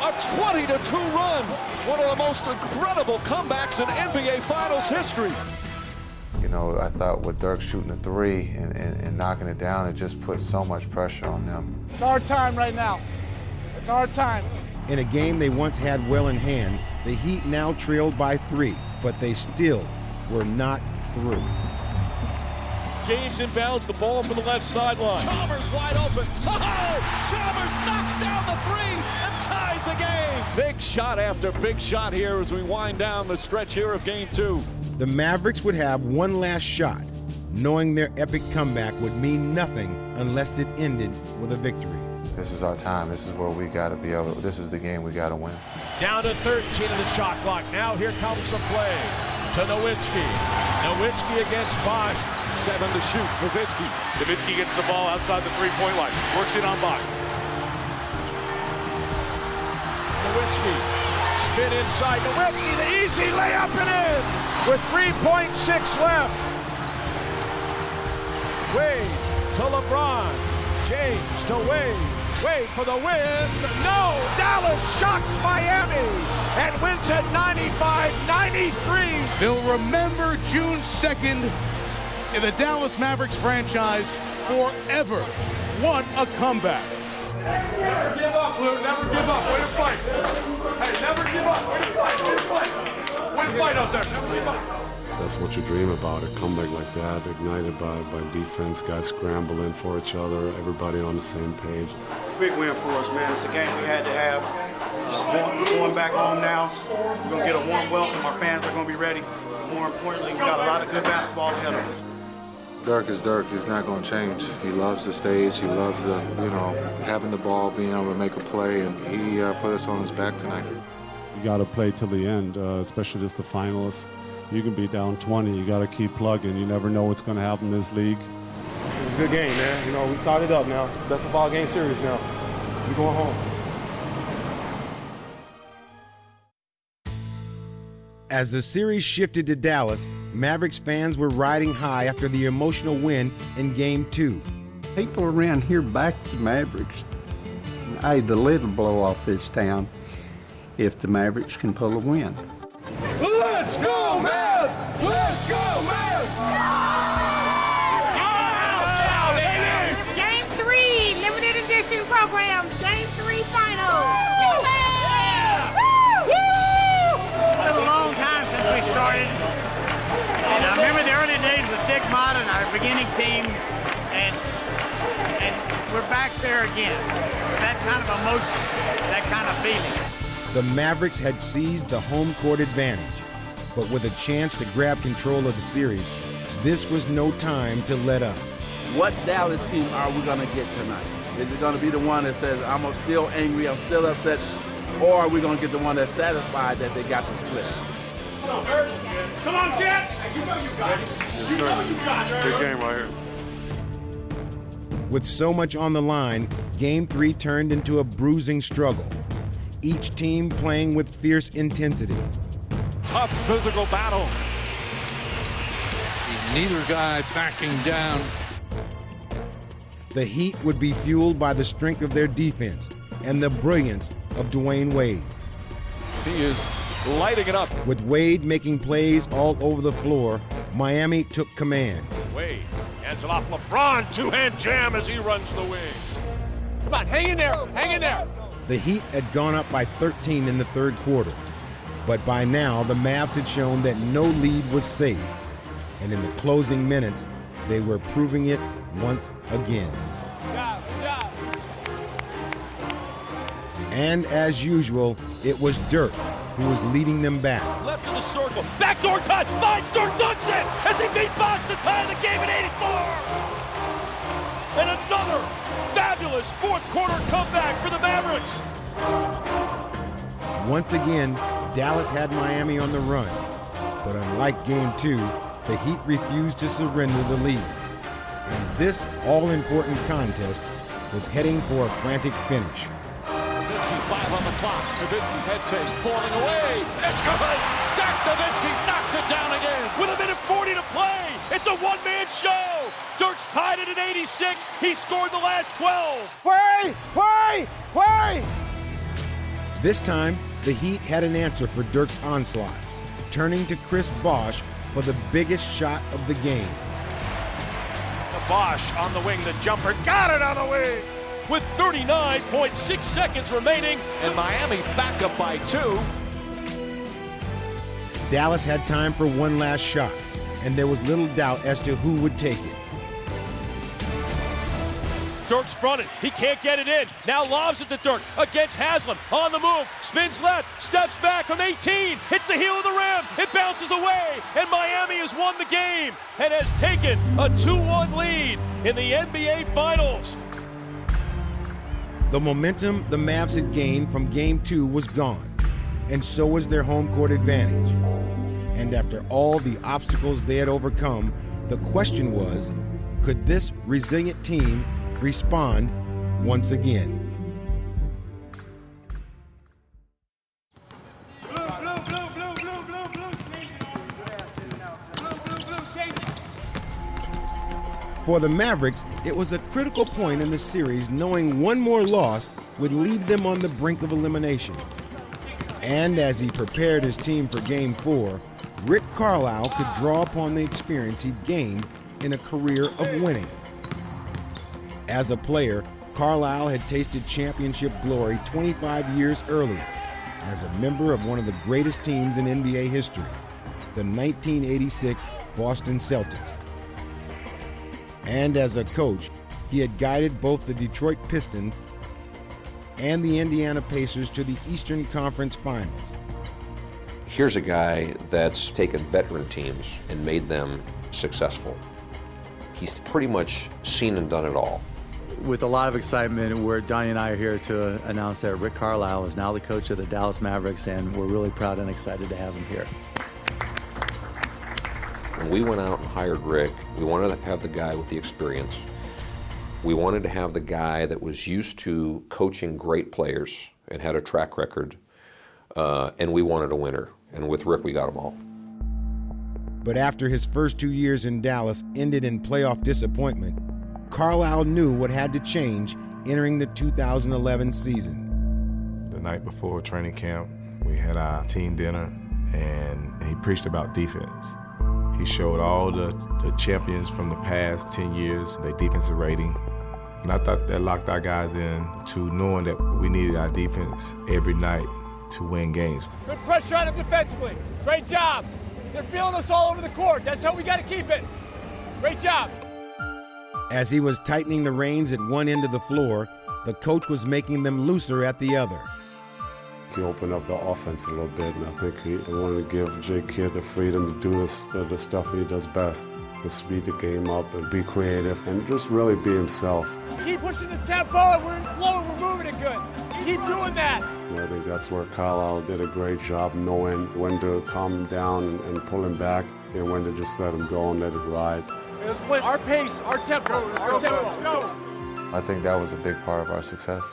A 20-2 run. One of the most incredible comebacks in NBA Finals history. You know, I thought with Dirk shooting a three and knocking it down, it just put so much pressure on them. It's our time right now. It's our time. In a game they once had well in hand, the Heat now trailed by 3, but they still were not through. James inbounds the ball from the left sideline. Chalmers wide open. Oh! Chalmers knocks down the three and ties the game. Big shot after big shot here as we wind down the stretch here of Game 2. The Mavericks would have one last shot, knowing their epic comeback would mean nothing unless it ended with a victory. This is our time. This is where we got to be able. This is the game we got to win. Down to 13 in the shot clock. Now here comes the play to Nowitzki. Nowitzki against Bosh. 7 to shoot. Nowitzki. Nowitzki gets the ball outside the three-point line. Works it on Bosh. Nowitzki. Spin inside. Nowitzki, the easy layup and in with 3.6 left. Wade to LeBron. James to Wade. Wade for the win. No! Dallas shocks Miami and wins at 95-93. They'll remember June 2nd in the Dallas Mavericks franchise forever. What a comeback. Never give up, Lou. Never give up. Way to fight. Hey, never give up. Way to fight. Way to fight. Way to fight out there. Never give up. That's what you dream about, a comeback like that, ignited by defense, guys scrambling for each other, everybody on the same page. Big win for us, man. It's a game we had to have. Going back home now, we're going to get a warm welcome. Our fans are going to be ready. More importantly, we got a lot of good basketball ahead of us. Dirk is Dirk. He's not going to change. He loves the stage. He loves the, having the ball, being able to make a play, and he put us on his back tonight. You got to play till the end, especially this the finals. You can be down 20. You got to keep plugging. You never know what's going to happen in this league. It was a good game, man. We tied it up now. Best of all game series now. We're going home. As the series shifted to Dallas, Mavericks fans were riding high after the emotional win in Game 2. People around here back the Mavericks. Hey, the lid will blow off this town if the Mavericks can pull a win. Let's go, Mavs! Let's go, Mavs! Game 3, limited edition program. Game 3 final. It's been a long time since we started. And I remember the early days with Dick Modern, our beginning team, and we're back there again. That kind of emotion, that kind of feeling. The Mavericks had seized the home court advantage, but with a chance to grab control of the series, this was no time to let up. What Dallas team are we going to get tonight? Is it going to be the one that says, I'm still angry, I'm still upset, or are we going to get the one that's satisfied that they got the split? Come on, Dirk. Come on, Jet. You know you got it. Yes, you sir. know you got it. Big game right here. With so much on the line, Game 3 turned into a bruising struggle. Each team playing with fierce intensity. Tough physical battle. Neither guy backing down. The Heat would be fueled by the strength of their defense and the brilliance of Dwyane Wade. He is lighting it up. With Wade making plays all over the floor, Miami took command. Wade hands it off LeBron, two-hand jam as he runs the wing. Come on, hang in there, hang in there. The Heat had gone up by 13 in the third quarter, but by now the Mavs had shown that no lead was safe, and in the closing minutes, they were proving it once again. Good job. And as usual, it was Dirk who was leading them back. Left of the circle, backdoor cut, finds Dirk, dunks it as he beat Bosh to tie the game at 84. And another fabulous fourth quarter comeback for the Mavericks. Once again, Dallas had Miami on the run, but unlike Game 2, the Heat refused to surrender the lead. And this all-important contest was heading for a frantic finish. Nowitzki 2:05 on the clock. Nowitzki head fake, falling away. It's good. Dirk Nowitzki knocks it down again. With 1:40 to play, it's a one-man show. Dirk's tied it at 86. He scored the last 12. Play! Play! Play! This time, the Heat had an answer for Dirk's onslaught, turning to Chris Bosh for the biggest shot of the game. The Bosh on the wing, the jumper, got it on the wing! With 39.6 seconds remaining. And Miami back up by 2. Dallas had time for one last shot, and there was little doubt as to who would take it. Dirk's fronted. He can't get it in. Now lobs it to Dirk against Haslam. On the move. Spins left. Steps back from 18. Hits the heel of the rim. It bounces away. And Miami has won the game and has taken a 2-1 lead in the NBA Finals. The momentum the Mavs had gained from Game 2 was gone, and so was their home court advantage. And after all the obstacles they had overcome, the question was, could this resilient team respond once again? For the Mavericks, it was a critical point in the series knowing one more loss would leave them on the brink of elimination. And as he prepared his team for Game 4, Rick Carlisle could draw upon the experience he'd gained in a career of winning. As a player, Carlisle had tasted championship glory 25 years earlier as a member of one of the greatest teams in NBA history, the 1986 Boston Celtics. And as a coach, he had guided both the Detroit Pistons and the Indiana Pacers to the Eastern Conference Finals. Here's a guy that's taken veteran teams and made them successful. He's pretty much seen and done it all. With a lot of excitement, Donnie and I are here to announce that Rick Carlisle is now the coach of the Dallas Mavericks, and we're really proud and excited to have him here. When we went out and hired Rick, we wanted to have the guy with the experience. We wanted to have the guy that was used to coaching great players and had a track record, and we wanted a winner. And with Rick, we got them all. But after his first 2 years in Dallas ended in playoff disappointment, Carlisle knew what had to change entering the 2011 season. The night before training camp, we had our team dinner, and he preached about defense. He showed all the champions from the past 10 years, their defensive rating. And I thought that locked our guys in to knowing that we needed our defense every night to win games. Good pressure on them defensively. Great job. They're feeling us all over the court. That's how we got to keep it. Great job. As he was tightening the reins at one end of the floor, the coach was making them looser at the other. He opened up the offense a little bit, and I think he wanted to give Jay Kidd the freedom to do the stuff he does best, to speed the game up and be creative and just really be himself. Keep pushing the tempo, we're in flow, we're moving it good. Keep doing that. So I think that's where Carlisle did a great job knowing when to calm him down and pull him back, and when to just let him go and let it ride. Let's play our pace, our tempo, our tempo. I think that was a big part of our success.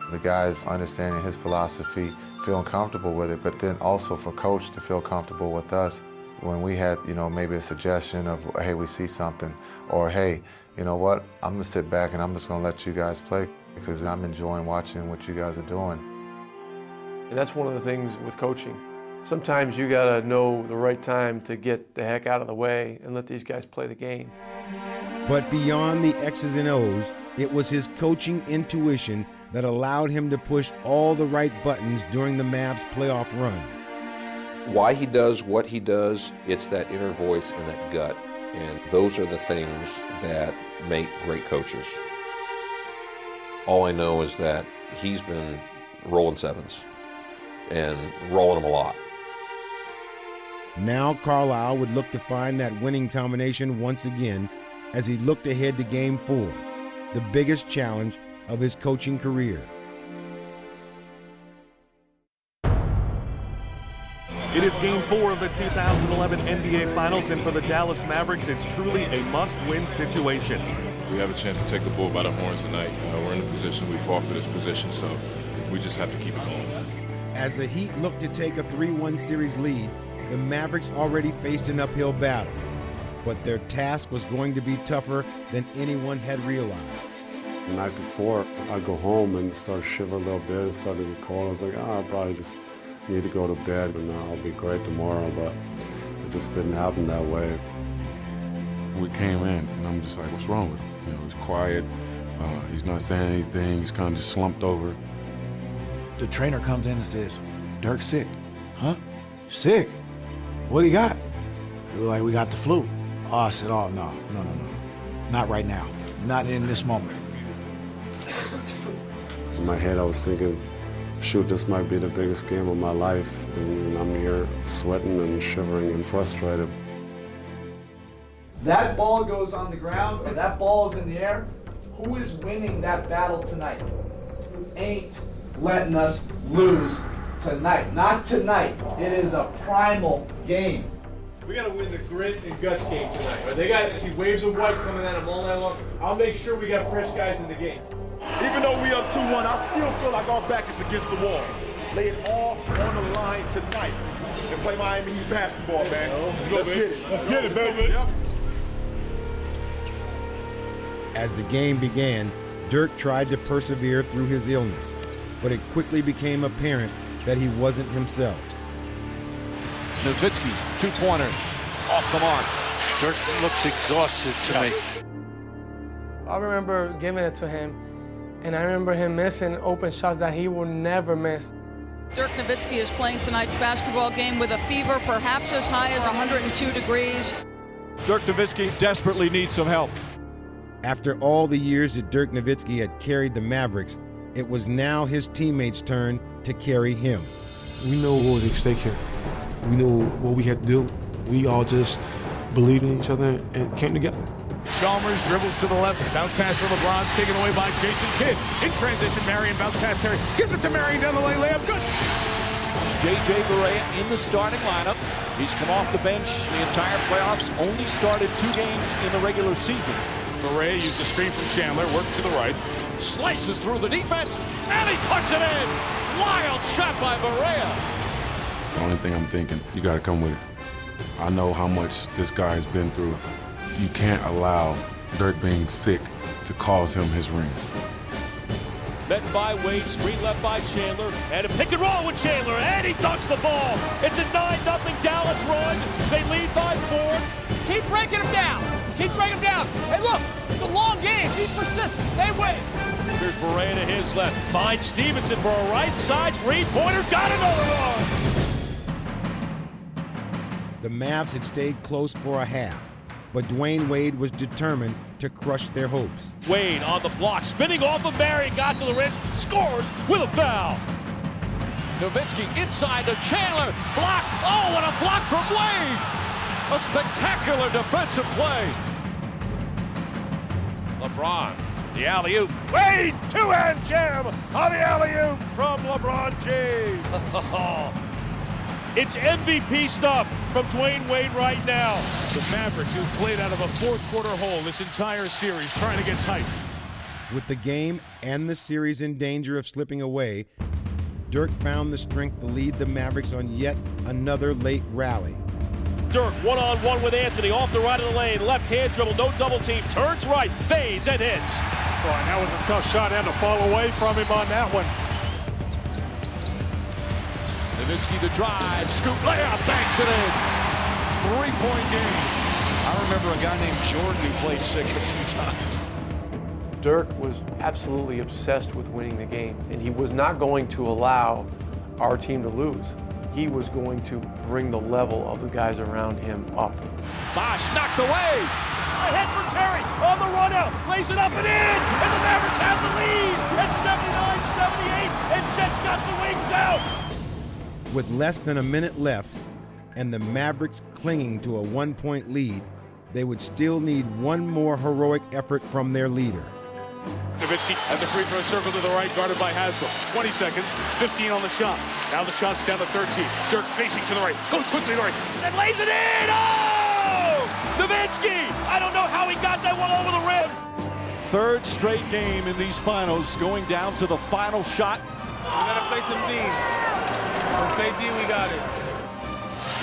The guys understanding his philosophy, feeling comfortable with it, but then also for Coach to feel comfortable with us when we had, maybe a suggestion of, hey, we see something, or hey, you know what, I'm gonna sit back and I'm just gonna let you guys play because I'm enjoying watching what you guys are doing. And that's one of the things with coaching. Sometimes you gotta know the right time to get the heck out of the way and let these guys play the game. But beyond the X's and O's, it was his coaching intuition that allowed him to push all the right buttons during the Mavs playoff run. Why he does what he does, it's that inner voice and that gut. And those are the things that make great coaches. All I know is that he's been rolling sevens and rolling them a lot. Now Carlisle would look to find that winning combination once again as he looked ahead to Game 4, the biggest challenge of his coaching career. It is Game 4 of the 2011 NBA Finals, and for the Dallas Mavericks, it's truly a must-win situation. We have a chance to take the bull by the horns tonight. We're in a position, we fought for this position, so We just have to keep it going. As the Heat looked to take a 3-1 series lead, the Mavericks already faced an uphill battle. But their task was going to be tougher than anyone had realized. The night before, I go home and start shivering a little bit. It started to get cold. I was like, I probably just need to go to bed and I'll be great tomorrow. But it just didn't happen that way. We came in and I'm just like, what's wrong with him? You know, he's quiet. He's not saying anything. He's kind of just slumped over. The trainer comes in and says, Dirk's sick. Huh? Sick? What do you got? They were like, we got the flu. Oh, I said, oh, no. Not right now. Not in this moment. In my head, I was thinking, shoot, this might be the biggest game of my life. And I'm here sweating and shivering and frustrated. That ball goes on the ground or that ball is in the air, who is winning that battle tonight? You ain't letting us lose tonight. Not tonight. It is a primal game. We got to win the grit and guts game tonight. But they got to see waves of white coming at them all night long. I'll make sure we got fresh guys in the game. Even though we up 2-1, I still feel like our back is against the wall. Lay it all on the line tonight and play Miami Heat basketball, man. Let's get it. Let's get it, baby. Yep. As the game began, Dirk tried to persevere through his illness, but it quickly became apparent that he wasn't himself. Nowitzki, two-pointer, off the mark. Dirk looks exhausted to me. I remember giving it to him, and I remember him missing open shots that he will never miss. Dirk Nowitzki is playing tonight's basketball game with a fever perhaps as high as 102 degrees. Dirk Nowitzki desperately needs some help. After all the years that Dirk Nowitzki had carried the Mavericks, it was now his teammates' turn to carry him. We know what was at stake here. We knew what we had to do. We all just believed in each other and came together. Chalmers dribbles to the left, bounce pass for LeBron, taken away by Jason Kidd. In transition, Marion bounce pass Terry, gives it to Marion down the lane, layup good. J.J. Barea in the starting lineup. He's come off the bench the entire playoffs, only started 2 games in the regular season. Barea used the screen from Chandler, worked to the right. Slices through the defense, and he puts it in. Wild shot by Barea. The only thing I'm thinking, you got to come with it. I know how much this guy has been through. You can't allow Dirk being sick to cause him his ring. Met by Wade, screen left by Chandler, and a pick and roll with Chandler, and he dunks the ball. It's a 9-0 Dallas run. They lead by 4. Keep breaking them down. Keep breaking them down. Hey, look, it's a long game. Be persistent. Stay with it. Here's Barea to his left. Finds Stevenson for a right side three-pointer. Got another one. The Mavs had stayed close for a half, but Dwyane Wade was determined to crush their hopes. Wade on the block, spinning off of Marion, got to the rim, scores with a foul. Nowitzki inside to Chandler, block. Oh, what a block from Wade! A spectacular defensive play. LeBron, the alley-oop. Wade, two-hand jam on the alley-oop from LeBron James. It's MVP stuff from Dwyane Wade right now. The Mavericks, who've played out of a fourth-quarter hole this entire series, trying to get tight. With the game and the series in danger of slipping away, Dirk found the strength to lead the Mavericks on yet another late rally. Dirk one-on-one with Anthony off the right of the lane, left-hand dribble, no double team, turns right, fades and hits. Boy, that was a tough shot and to fall away from him on that one. Nowitzki to drive, scoop, layup, banks it in. 3-point game. I remember a guy named Jordan who played sick a few times. Dirk was absolutely obsessed with winning the game, and he was not going to allow our team to lose. He was going to bring the level of the guys around him up. Bosh knocked away. Ahead for Terry on the run out, lays it up and in, and the Mavericks have the lead at 79-78, and Jets got the wings out. With less than a minute left and the Mavericks clinging to a 1-point lead, they would still need one more heroic effort from their leader. Nowitzki at the free throw circle to the right, guarded by Haskell. 20 seconds, 15 on the shot. Now the shot's down to 13. Dirk facing to the right, goes quickly to the right, and lays it in! Oh! Nowitzki! I don't know how he got that one over the rim. 3rd straight game in these finals, going down to the final shot. We gotta play some D. We'll play D, we got it.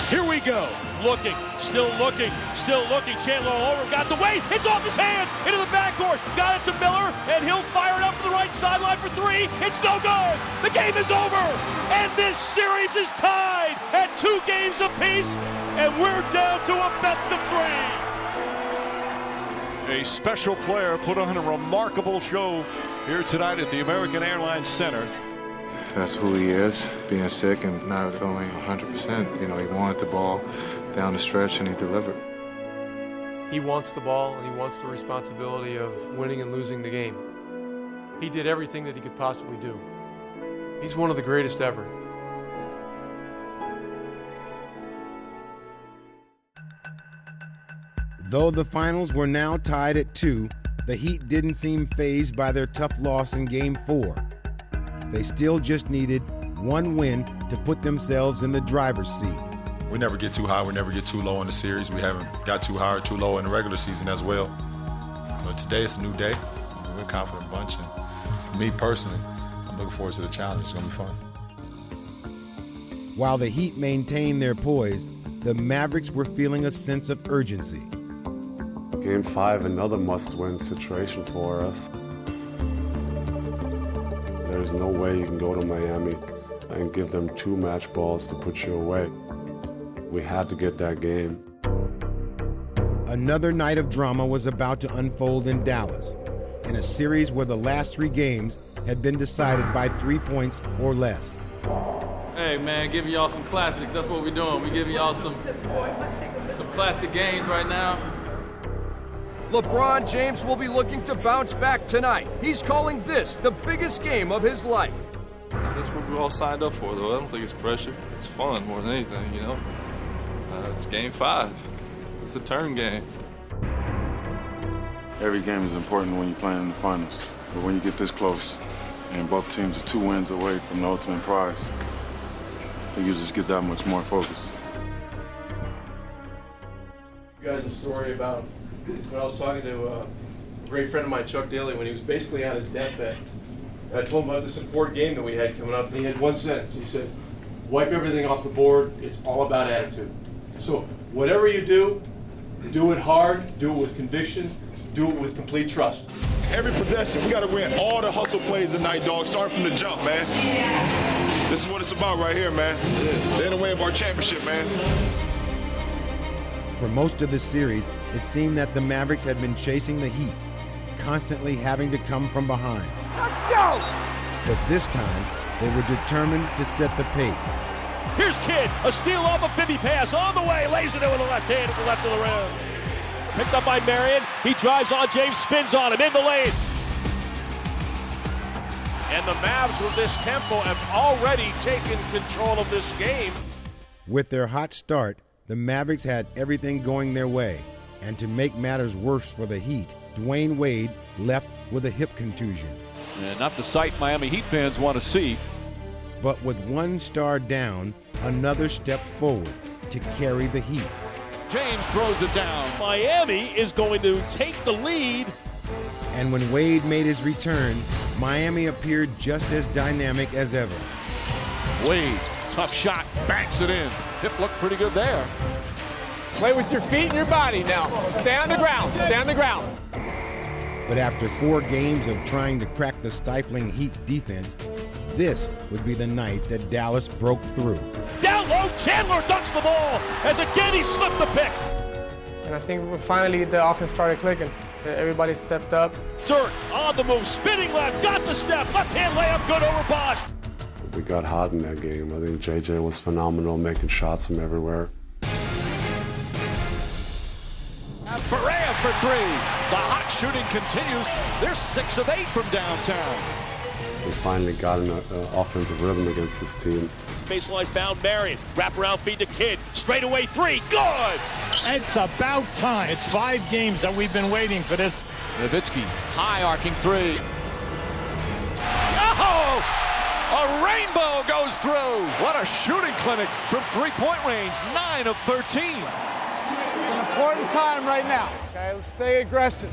Here we go. Looking, still looking, still looking. Chandler all over, got the Wade. It's off his hands, into the backcourt. Got it to Miller, and he'll fire it up to the right sideline for three. It's no good. The game is over, and this series is tied at 2 games apiece, and we're down to a best of 3. A special player put on a remarkable show here tonight at the American Airlines Center. That's who he is, being sick and not feeling 100%. You know, he wanted the ball down the stretch and he delivered. He wants the ball and he wants the responsibility of winning and losing the game. He did everything that he could possibly do. He's one of the greatest ever. Though the finals were now tied at 2, the Heat didn't seem fazed by their tough loss in Game 4. They still just needed one win to put themselves in the driver's seat. We never get too high, we never get too low in the series. We haven't got too high or too low in the regular season as well. But today it's a new day. We're a confident bunch, and for me personally, I'm looking forward to the challenge. It's gonna be fun. While the Heat maintained their poise, the Mavericks were feeling a sense of urgency. Game 5, another must-win situation for us. There's no way you can go to Miami and give them 2 match balls to put you away. We had to get that game. Another night of drama was about to unfold in Dallas, in a series where the last 3 games had been decided by 3 points or less. Hey man, giving y'all some classics. That's what we're doing. We're giving y'all some classic games right now. LeBron James will be looking to bounce back tonight. He's calling this the biggest game of his life. That's what we all signed up for, though. I don't think it's pressure. It's fun more than anything, you know? It's Game 5. It's a turn game. Every game is important when you're playing in the finals. But when you get this close, and both teams are 2 wins away from the ultimate prize, I think you just get that much more focus. You guys a story about when I was talking to a great friend of mine, Chuck Daly, when he was basically on his deathbed. I told him about this important game that we had coming up, and he had one sentence. He said, wipe everything off the board. It's all about attitude. So whatever you do it hard, do it with conviction, do it with complete trust. Every possession, we got to win all the hustle plays tonight, dog. Start from the jump, man. This is what it's about right here, man. They're in the way of our championship, man. For most of the series, it seemed that the Mavericks had been chasing the Heat, constantly having to come from behind. Let's go! But this time, they were determined to set the pace. Here's Kidd, a steal off a Bibby pass on the way, lays it in with the left hand at the left of the rim. Picked up by Marion, he drives on James, spins on him, in the lane. And the Mavs with this tempo have already taken control of this game. With their hot start, the Mavericks had everything going their way. And to make matters worse for the Heat, Dwyane Wade left with a hip contusion. And not the sight Miami Heat fans want to see. But with one star down, another step forward to carry the Heat. James throws it down. Miami is going to take the lead. And when Wade made his return, Miami appeared just as dynamic as ever. Wade, tough shot, banks it in. Hip looked pretty good there. Play with your feet and your body now. Stay on the ground. Stay on the ground. But after 4 games of trying to crack the stifling Heat defense, this would be the night that Dallas broke through. Down low, Chandler dunks the ball as again he slipped the pick. And I think finally the offense started clicking. Everybody stepped up. Dirk on the move, spinning left, got the step, left hand layup, good over Bosh. We got hot in that game. I think JJ was phenomenal, making shots from everywhere. Perea for 3. The hot shooting continues. They're 6 of 8 from downtown. We finally got an offensive rhythm against this team. Baseline found Marion. Wraparound feed to Kidd. Straight away 3. Good! It's about time. It's 5 games that we've been waiting for this. Nowitzki, high arcing 3. Oh! A rainbow goes through. What a shooting clinic from 3-point range. 9 of 13. It's an important time right now. Okay, let's stay aggressive.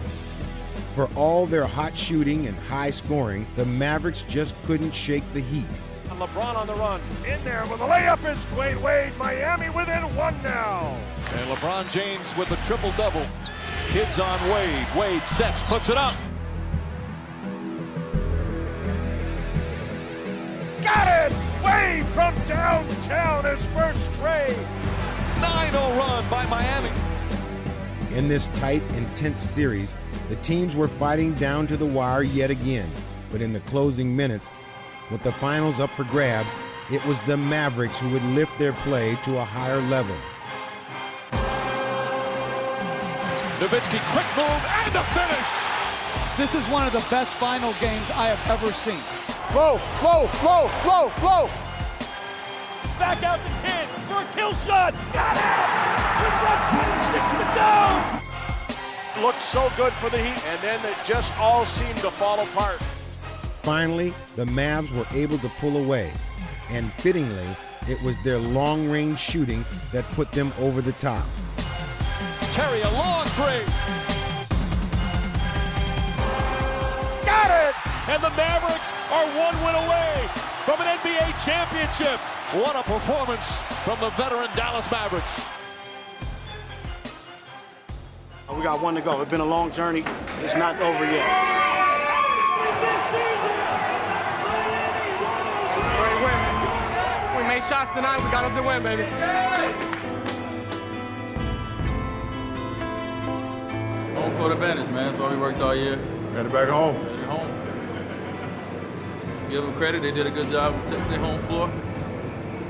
For all their hot shooting and high scoring, the Mavericks just couldn't shake the heat. LeBron on the run. In there with a layup is Dwyane Wade. Miami within one now. And LeBron James with a triple-double. Kids on Wade. Wade sets, puts it up. Got it! Wade from downtown, his first trade. 9-0 run by Miami. In this tight, intense series, the teams were fighting down to the wire yet again. But in the closing minutes, with the finals up for grabs, it was the Mavericks who would lift their play to a higher level. Nowitzki, quick move, and the finish! This is one of the best final games I have ever seen. Whoa, whoa, whoa, whoa, whoa! Back out the Kid for a kill shot! Got it! With 1:26 to go! Looked so good for the Heat, and then it just all seemed to fall apart. Finally, the Mavs were able to pull away, and fittingly, it was their long-range shooting that put them over the top. Terry, a long three. Got it! And the Mavericks are one win away from an NBA championship. What a performance from the veteran Dallas Mavericks. We got one to go. It's been a long journey. It's not over yet. Great win. We made shots tonight. We got us the win, baby. Home court advantage, man. That's why we worked all year. Got it back home. Got it home. Give them credit. They did a good job protecting their home floor.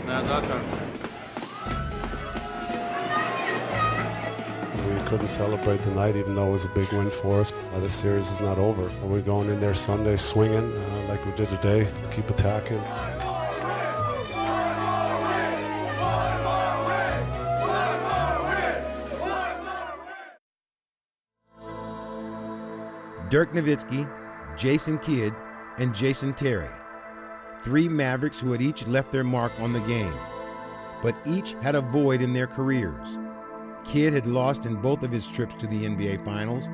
Now it's our turn. We couldn't celebrate tonight, even though it was a big win for us. The series is not over. We're going in there Sunday swinging like we did today. Keep attacking. Dirk Nowitzki, Jason Kidd, and Jason Terry. 3 Mavericks who had each left their mark on the game, but each had a void in their careers. Kidd had lost in both of his trips to the NBA Finals,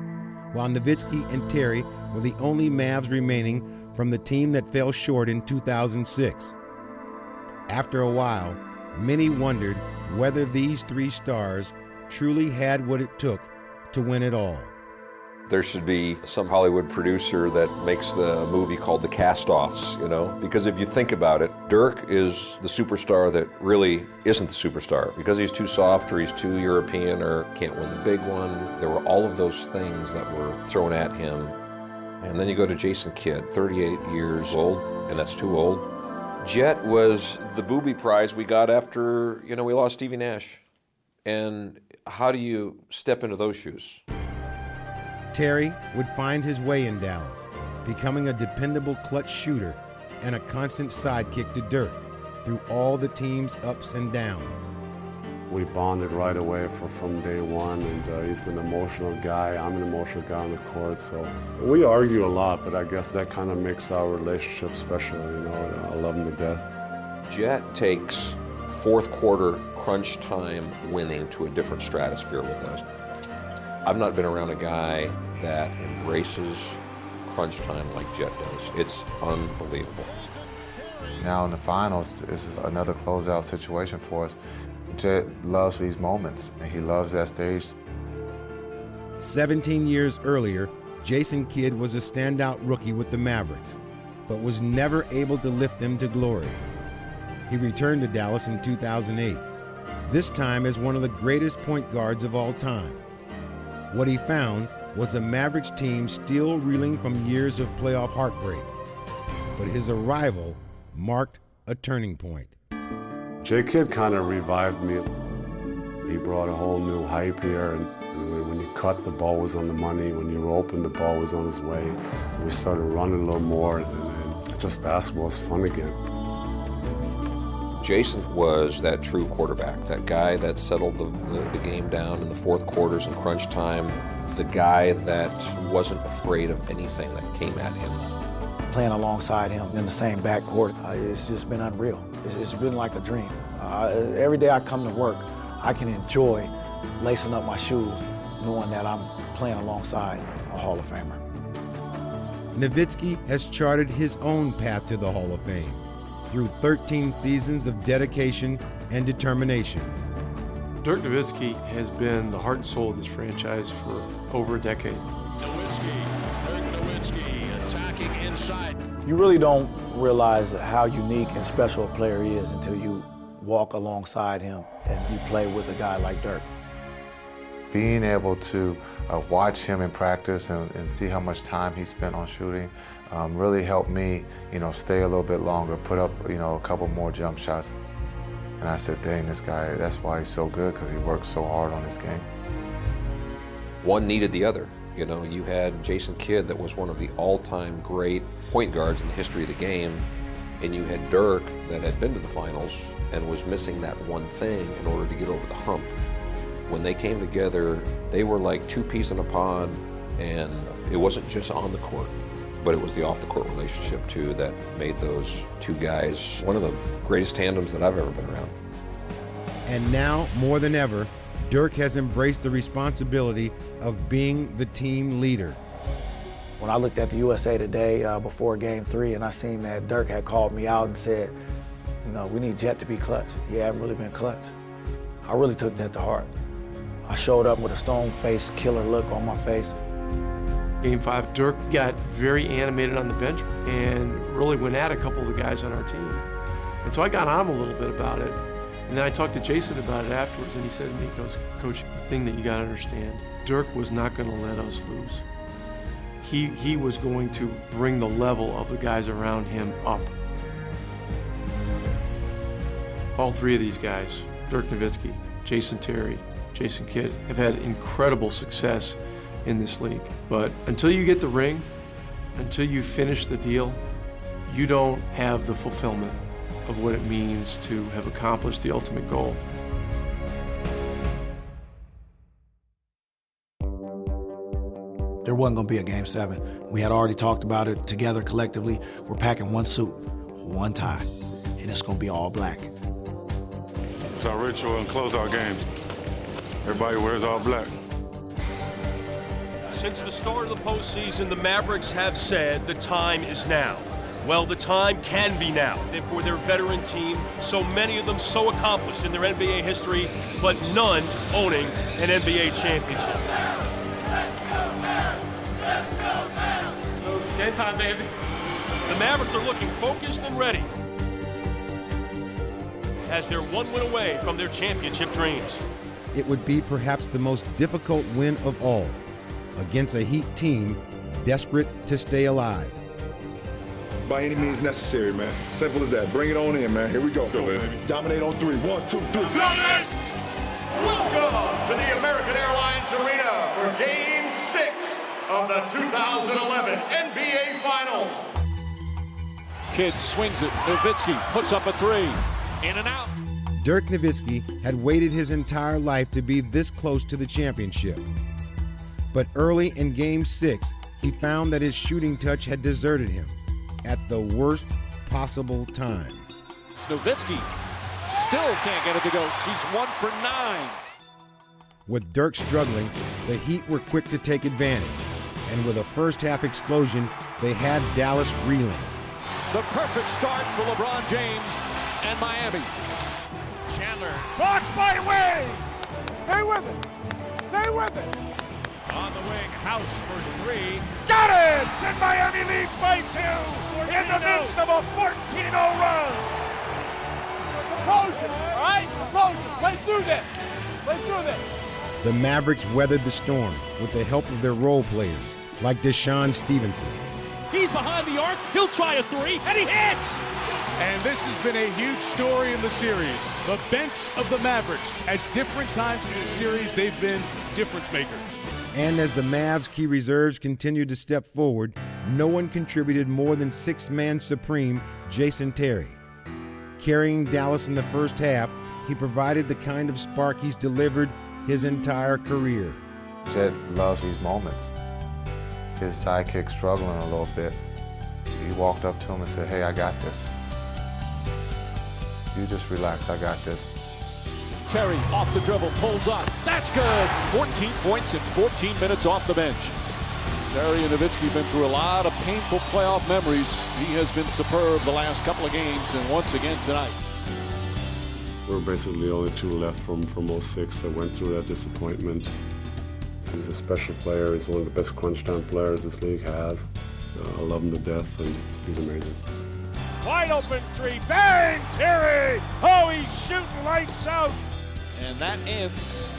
while Nowitzki and Terry were the only Mavs remaining from the team that fell short in 2006. After a while, many wondered whether these 3 stars truly had what it took to win it all. There should be some Hollywood producer that makes the movie called The Cast-Offs, you know? Because if you think about it, Dirk is the superstar that really isn't the superstar. Because he's too soft or he's too European or can't win the big one. There were all of those things that were thrown at him. And then you go to Jason Kidd, 38 years old, and that's too old. Jet was the booby prize we got after, we lost Stevie Nash. And how do you step into those shoes? Terry would find his way in Dallas, becoming a dependable clutch shooter and a constant sidekick to Dirk through all the team's ups and downs. We bonded right away from day one, and he's an emotional guy. I'm an emotional guy on the court, so we argue a lot, but I guess that kind of makes our relationship special, I love him to death. Jet takes fourth quarter crunch time winning to a different stratosphere with us. I've not been around a guy that embraces crunch time like Jet does. It's unbelievable. Now in the finals, this is another closeout situation for us. Jet loves these moments, and he loves that stage. 17 years earlier, Jason Kidd was a standout rookie with the Mavericks, but was never able to lift them to glory. He returned to Dallas in 2008, this time as one of the greatest point guards of all time. What he found was a Mavericks team still reeling from years of playoff heartbreak. But his arrival marked a turning point. J. Kidd kind of revived me. He brought a whole new hype here, and when you cut, the ball was on the money. When you were open, the ball was on his way. We started running a little more, and just basketball was fun again. Jason was that true quarterback, that guy that settled the game down in the fourth quarters and crunch time, the guy that wasn't afraid of anything that came at him. Playing alongside him in the same backcourt, it's just been unreal. It's been like a dream. Every day I come to work, I can enjoy lacing up my shoes knowing that I'm playing alongside a Hall of Famer. Nowitzki has charted his own path to the Hall of Fame through 13 seasons of dedication and determination. Dirk Nowitzki has been the heart and soul of this franchise for over a decade. Dirk Nowitzki attacking inside. You really don't realize how unique and special a player he is until you walk alongside him and you play with a guy like Dirk. Being able to watch him in practice and see how much time he spent on shooting really helped me, stay a little bit longer, put up, a couple more jump shots. And I said, dang, this guy, that's why he's so good, because he works so hard on his game. One needed the other. You had Jason Kidd, that was one of the all-time great point guards in the history of the game, and you had Dirk, that had been to the finals and was missing that one thing in order to get over the hump. When they came together, they were like two peas in a pod, and it wasn't just on the court, but it was the off-the-court relationship, too, that made those two guys one of the greatest tandems that I've ever been around. And now, more than ever, Dirk has embraced the responsibility of being the team leader. When I looked at the USA Today before Game 3 and I seen that Dirk had called me out and said, we need Jet to be clutch. He hasn't really been clutch. I really took that to heart. I showed up with a stone-faced killer look on my face. Game 5, Dirk got very animated on the bench and really went at a couple of the guys on our team. And so I got on him a little bit about it. And then I talked to Jason about it afterwards, and he said to me, he goes, Coach, the thing that you got to understand, Dirk was not going to let us lose. He was going to bring the level of the guys around him up. All three of these guys, Dirk Nowitzki, Jason Terry, Jason Kidd, have had incredible success in this league. But until you get the ring, until you finish the deal, you don't have the fulfillment of what it means to have accomplished the ultimate goal. There wasn't going to be a Game 7. We had already talked about it together collectively. We're packing one suit, one tie, and it's going to be all black. It's our ritual in closeout games. Everybody wears all black. Since the start of the postseason, the Mavericks have said the time is now. Well, the time can be now. And for their veteran team, so many of them so accomplished in their NBA history, but none owning an NBA championship. Game time, baby. The Mavericks are looking focused and ready as they're one win away from their championship dreams. It would be perhaps the most difficult win of all, against a Heat team desperate to stay alive. It's by any means necessary, man. Simple as that. Bring it on in, man. Here we go. Let's go, baby. Dominate on 3. 1, 2, 3. Dominate! Welcome to the American Airlines Arena for Game 6 of the 2011 NBA Finals. Kidd swings it. Nowitzki puts up a 3. In and out. Dirk Nowitzki had waited his entire life to be this close to the championship. But early in Game 6, he found that his shooting touch had deserted him at the worst possible time. Nowitzki still can't get it to go. He's 1 for 9. With Dirk struggling, the Heat were quick to take advantage. And with a first-half explosion, they had Dallas reeling. The perfect start for LeBron James and Miami. Chandler. Blocked by Wade. Stay with it. Stay with it. On the wing, House for 3. Got it! And Miami leads by 2 in the midst of a 14-0 run. Composure, all right? Composure. Play through this. Play through this. The Mavericks weathered the storm with the help of their role players, like Deshaun Stevenson. He's behind the arc. He'll try a 3, and he hits! And this has been a huge story in the series. The bench of the Mavericks. At different times in the series, they've been difference makers. And as the Mavs' key reserves continued to step forward, no one contributed more than six-man supreme Jason Terry. Carrying Dallas in the first half, he provided the kind of spark he's delivered his entire career. Jet loves these moments. His sidekick struggling a little bit. He walked up to him and said, hey, I got this. You just relax, I got this. Terry off the dribble, pulls up. That's good. 14 points in 14 minutes off the bench. Terry and Nowitzki been through a lot of painful playoff memories. He has been superb the last couple of games, and once again tonight. We're basically the only two left from 06 that went through that disappointment. He's a special player. He's one of the best crunch time players this league has. I love him to death, and he's amazing. Wide open three, bang, Terry! Oh, he's shooting lights out. And that ends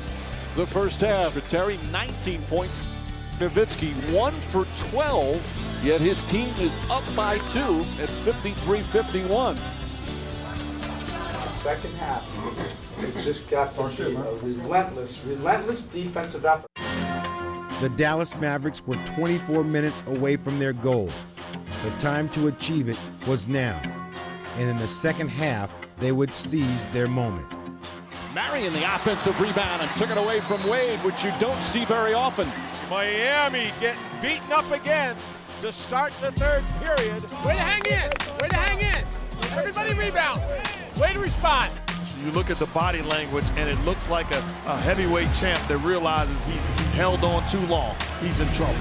the first half. For Terry, 19 points. Nowitzki 1 for 12, yet his team is up by 2 at 53-51. Second half, it's just got to be a relentless defensive effort. The Dallas Mavericks were 24 minutes away from their goal. The time to achieve it was now. And in the second half, they would seize their moment. Marion, the offensive rebound, and took it away from Wade, which you don't see very often. Miami getting beaten up again to start the third period. Way to hang in! Way to hang in! Everybody rebound! Way to respond! You look at the body language, and it looks like a heavyweight champ that realizes he's held on too long. He's in trouble.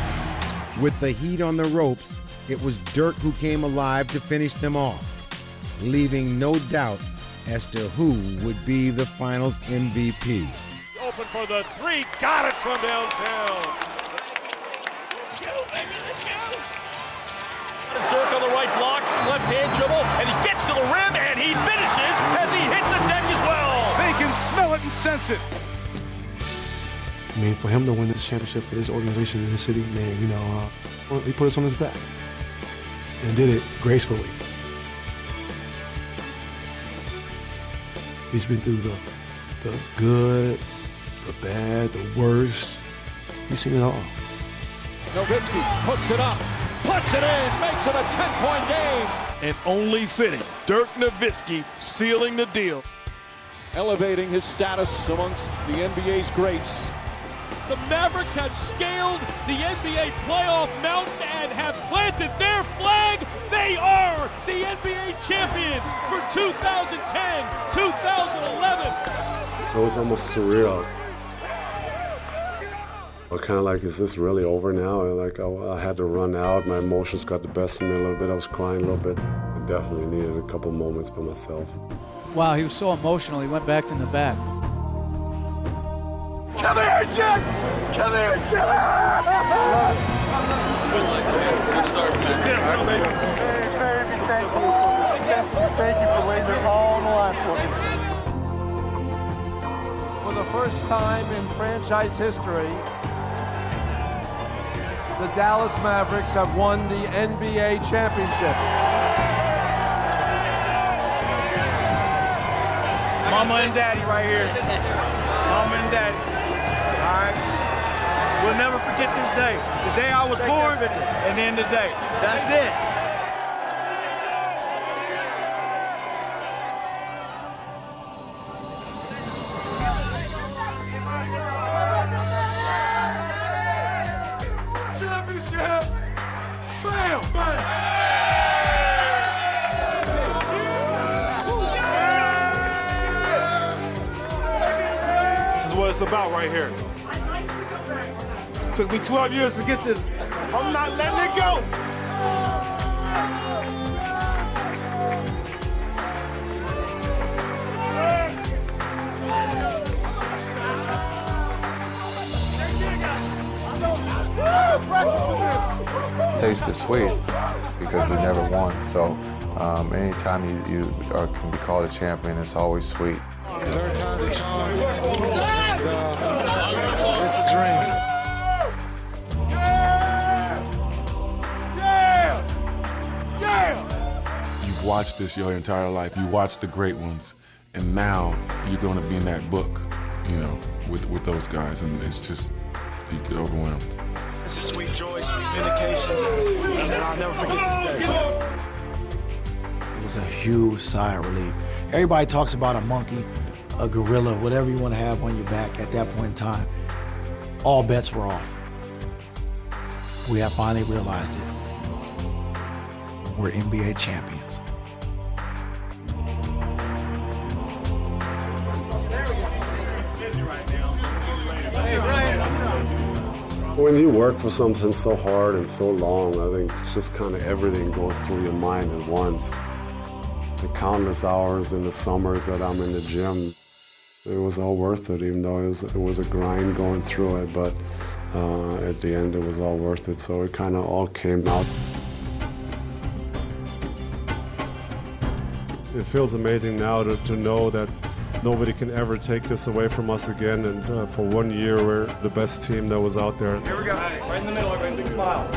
With the heat on the ropes, it was Dirk who came alive to finish them off, leaving no doubt as to who would be the finals MVP. Open for the three, got it from downtown. Dirk on the right block, left hand dribble, and he gets to the rim, and he finishes as he hits the deck as well. They can smell it and sense it. I mean, for him to win this championship for this organization in his city, man, you know, he put us on his back and did it gracefully. He's been through the good, the bad, the worst. He's seen it all. Nowitzki puts it up, puts it in, makes it a 10-point game. And only fitting, Dirk Nowitzki sealing the deal. Elevating his status amongst the NBA's greats. The Mavericks have scaled the NBA playoff mountain and have planted their flag. They are the NBA champions for 2010, 2011. It was almost surreal. I kind of like, is this really over now? And like, I had to run out. My emotions got the best of me a little bit. I was crying a little bit. I definitely needed a couple moments by myself. Wow, he was so emotional. He went back in the back. Come here, Jet! Come here, Jet! Thank you for laying it all on the line for me. For the first time in franchise history, the Dallas Mavericks have won the NBA championship. Mama and Daddy right here. Mama and Daddy. All right? We'll never forget this day. The day I was born, and then the day. That's it. Championship! Bam! Bam! This is what it's about right here. Took me 12 years to get this. I'm not letting it go. Taste is sweet because we never won. So anytime you can be called a champion, it's always sweet. Third time's a charm. It's a dream. You've watched this your entire life. You watched the great ones, and now you're going to be in that book, you know, with those guys, and it's just, you get overwhelmed. It's a sweet joy, sweet vindication, and I'll never forget this day. It was a huge sigh of relief. Everybody talks about a monkey, a gorilla, whatever you want to have on your back at that point in time. All bets were off. We have finally realized it. We're NBA champions. When you work for something so hard and so long, I think just kind of everything goes through your mind at once. The countless hours in the summers that I'm in the gym, it was all worth it, even though it was a grind going through it, but at the end it was all worth it, so it kind of all came out. It feels amazing now to know that nobody can ever take this away from us again, and for 1 year we're the best team that was out there. Here we go. Right in the middle, everybody, big smiles.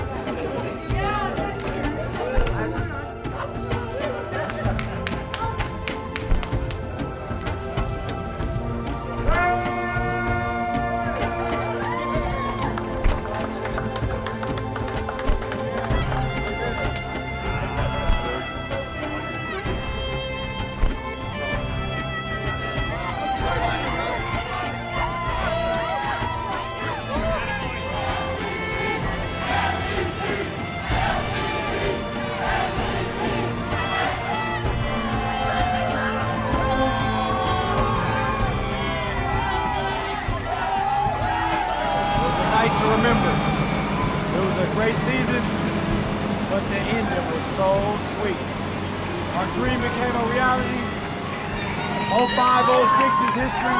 To remember. It was a great season, but the ending was so sweet. Our dream became a reality. 05, 06 is history.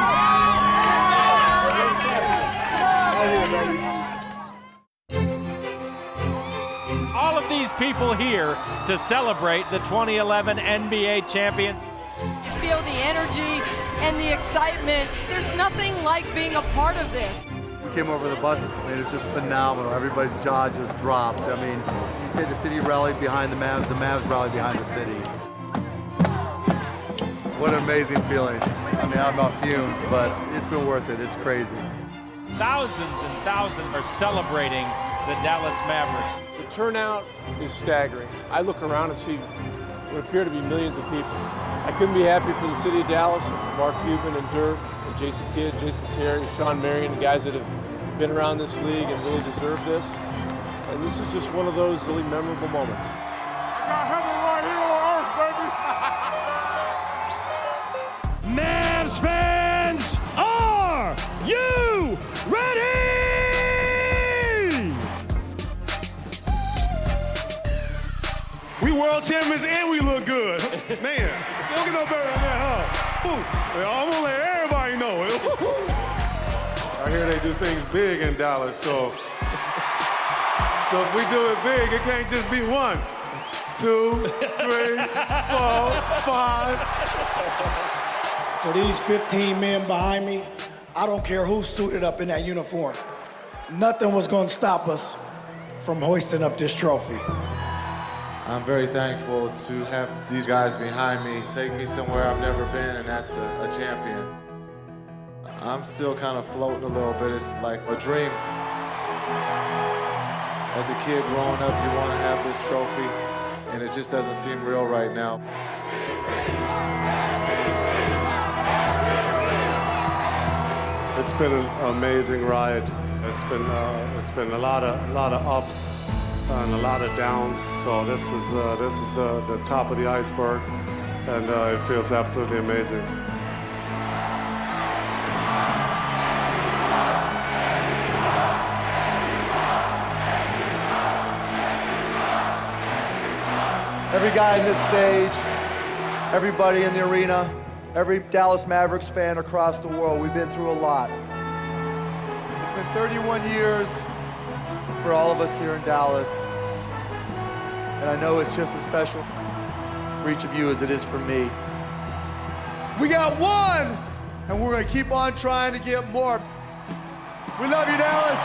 All of these people here to celebrate the 2011 NBA champions. You feel the energy and the excitement. There's nothing like being a part of this. Came over the bus, and it's just phenomenal. Everybody's jaw just dropped. I mean, you say the city rallied behind the Mavs rallied behind the city. What an amazing feeling. I mean, I'm not fumes, but it's been worth it. It's crazy. Thousands and thousands are celebrating the Dallas Mavericks. The turnout is staggering. I look around and see what appear to be millions of people. I couldn't be happy for the city of Dallas, Mark Cuban and Dirk, and Jason Kidd, Jason Terry, Sean Marion, the guys that have been around this league and really deserve this. And this is just one of those really memorable moments. Mavs fans, are you ready? We world champions and we look good. Man, you don't get no better than that, huh? Ooh, I'm gonna let everybody know it. I hear they do things big in Dallas, so if we do it big, it can't just be 1, 2, 3, 4, 5. For these 15 men behind me, I don't care who suited up in that uniform. Nothing was going to stop us from hoisting up this trophy. I'm very thankful to have these guys behind me take me somewhere I've never been, and that's a champion. I'm still kind of floating a little bit. It's like a dream. As a kid growing up, you want to have this trophy, and it just doesn't seem real right now. It's been an amazing ride. It's been a lot of ups and a lot of downs. So this is the top of the iceberg, and it feels absolutely amazing. Every guy in this stage, everybody in the arena, every Dallas Mavericks fan across the world, we've been through a lot. It's been 31 years for all of us here in Dallas, and I know it's just as special for each of you as it is for me. We got one, and we're gonna keep on trying to get more. We love you, Dallas.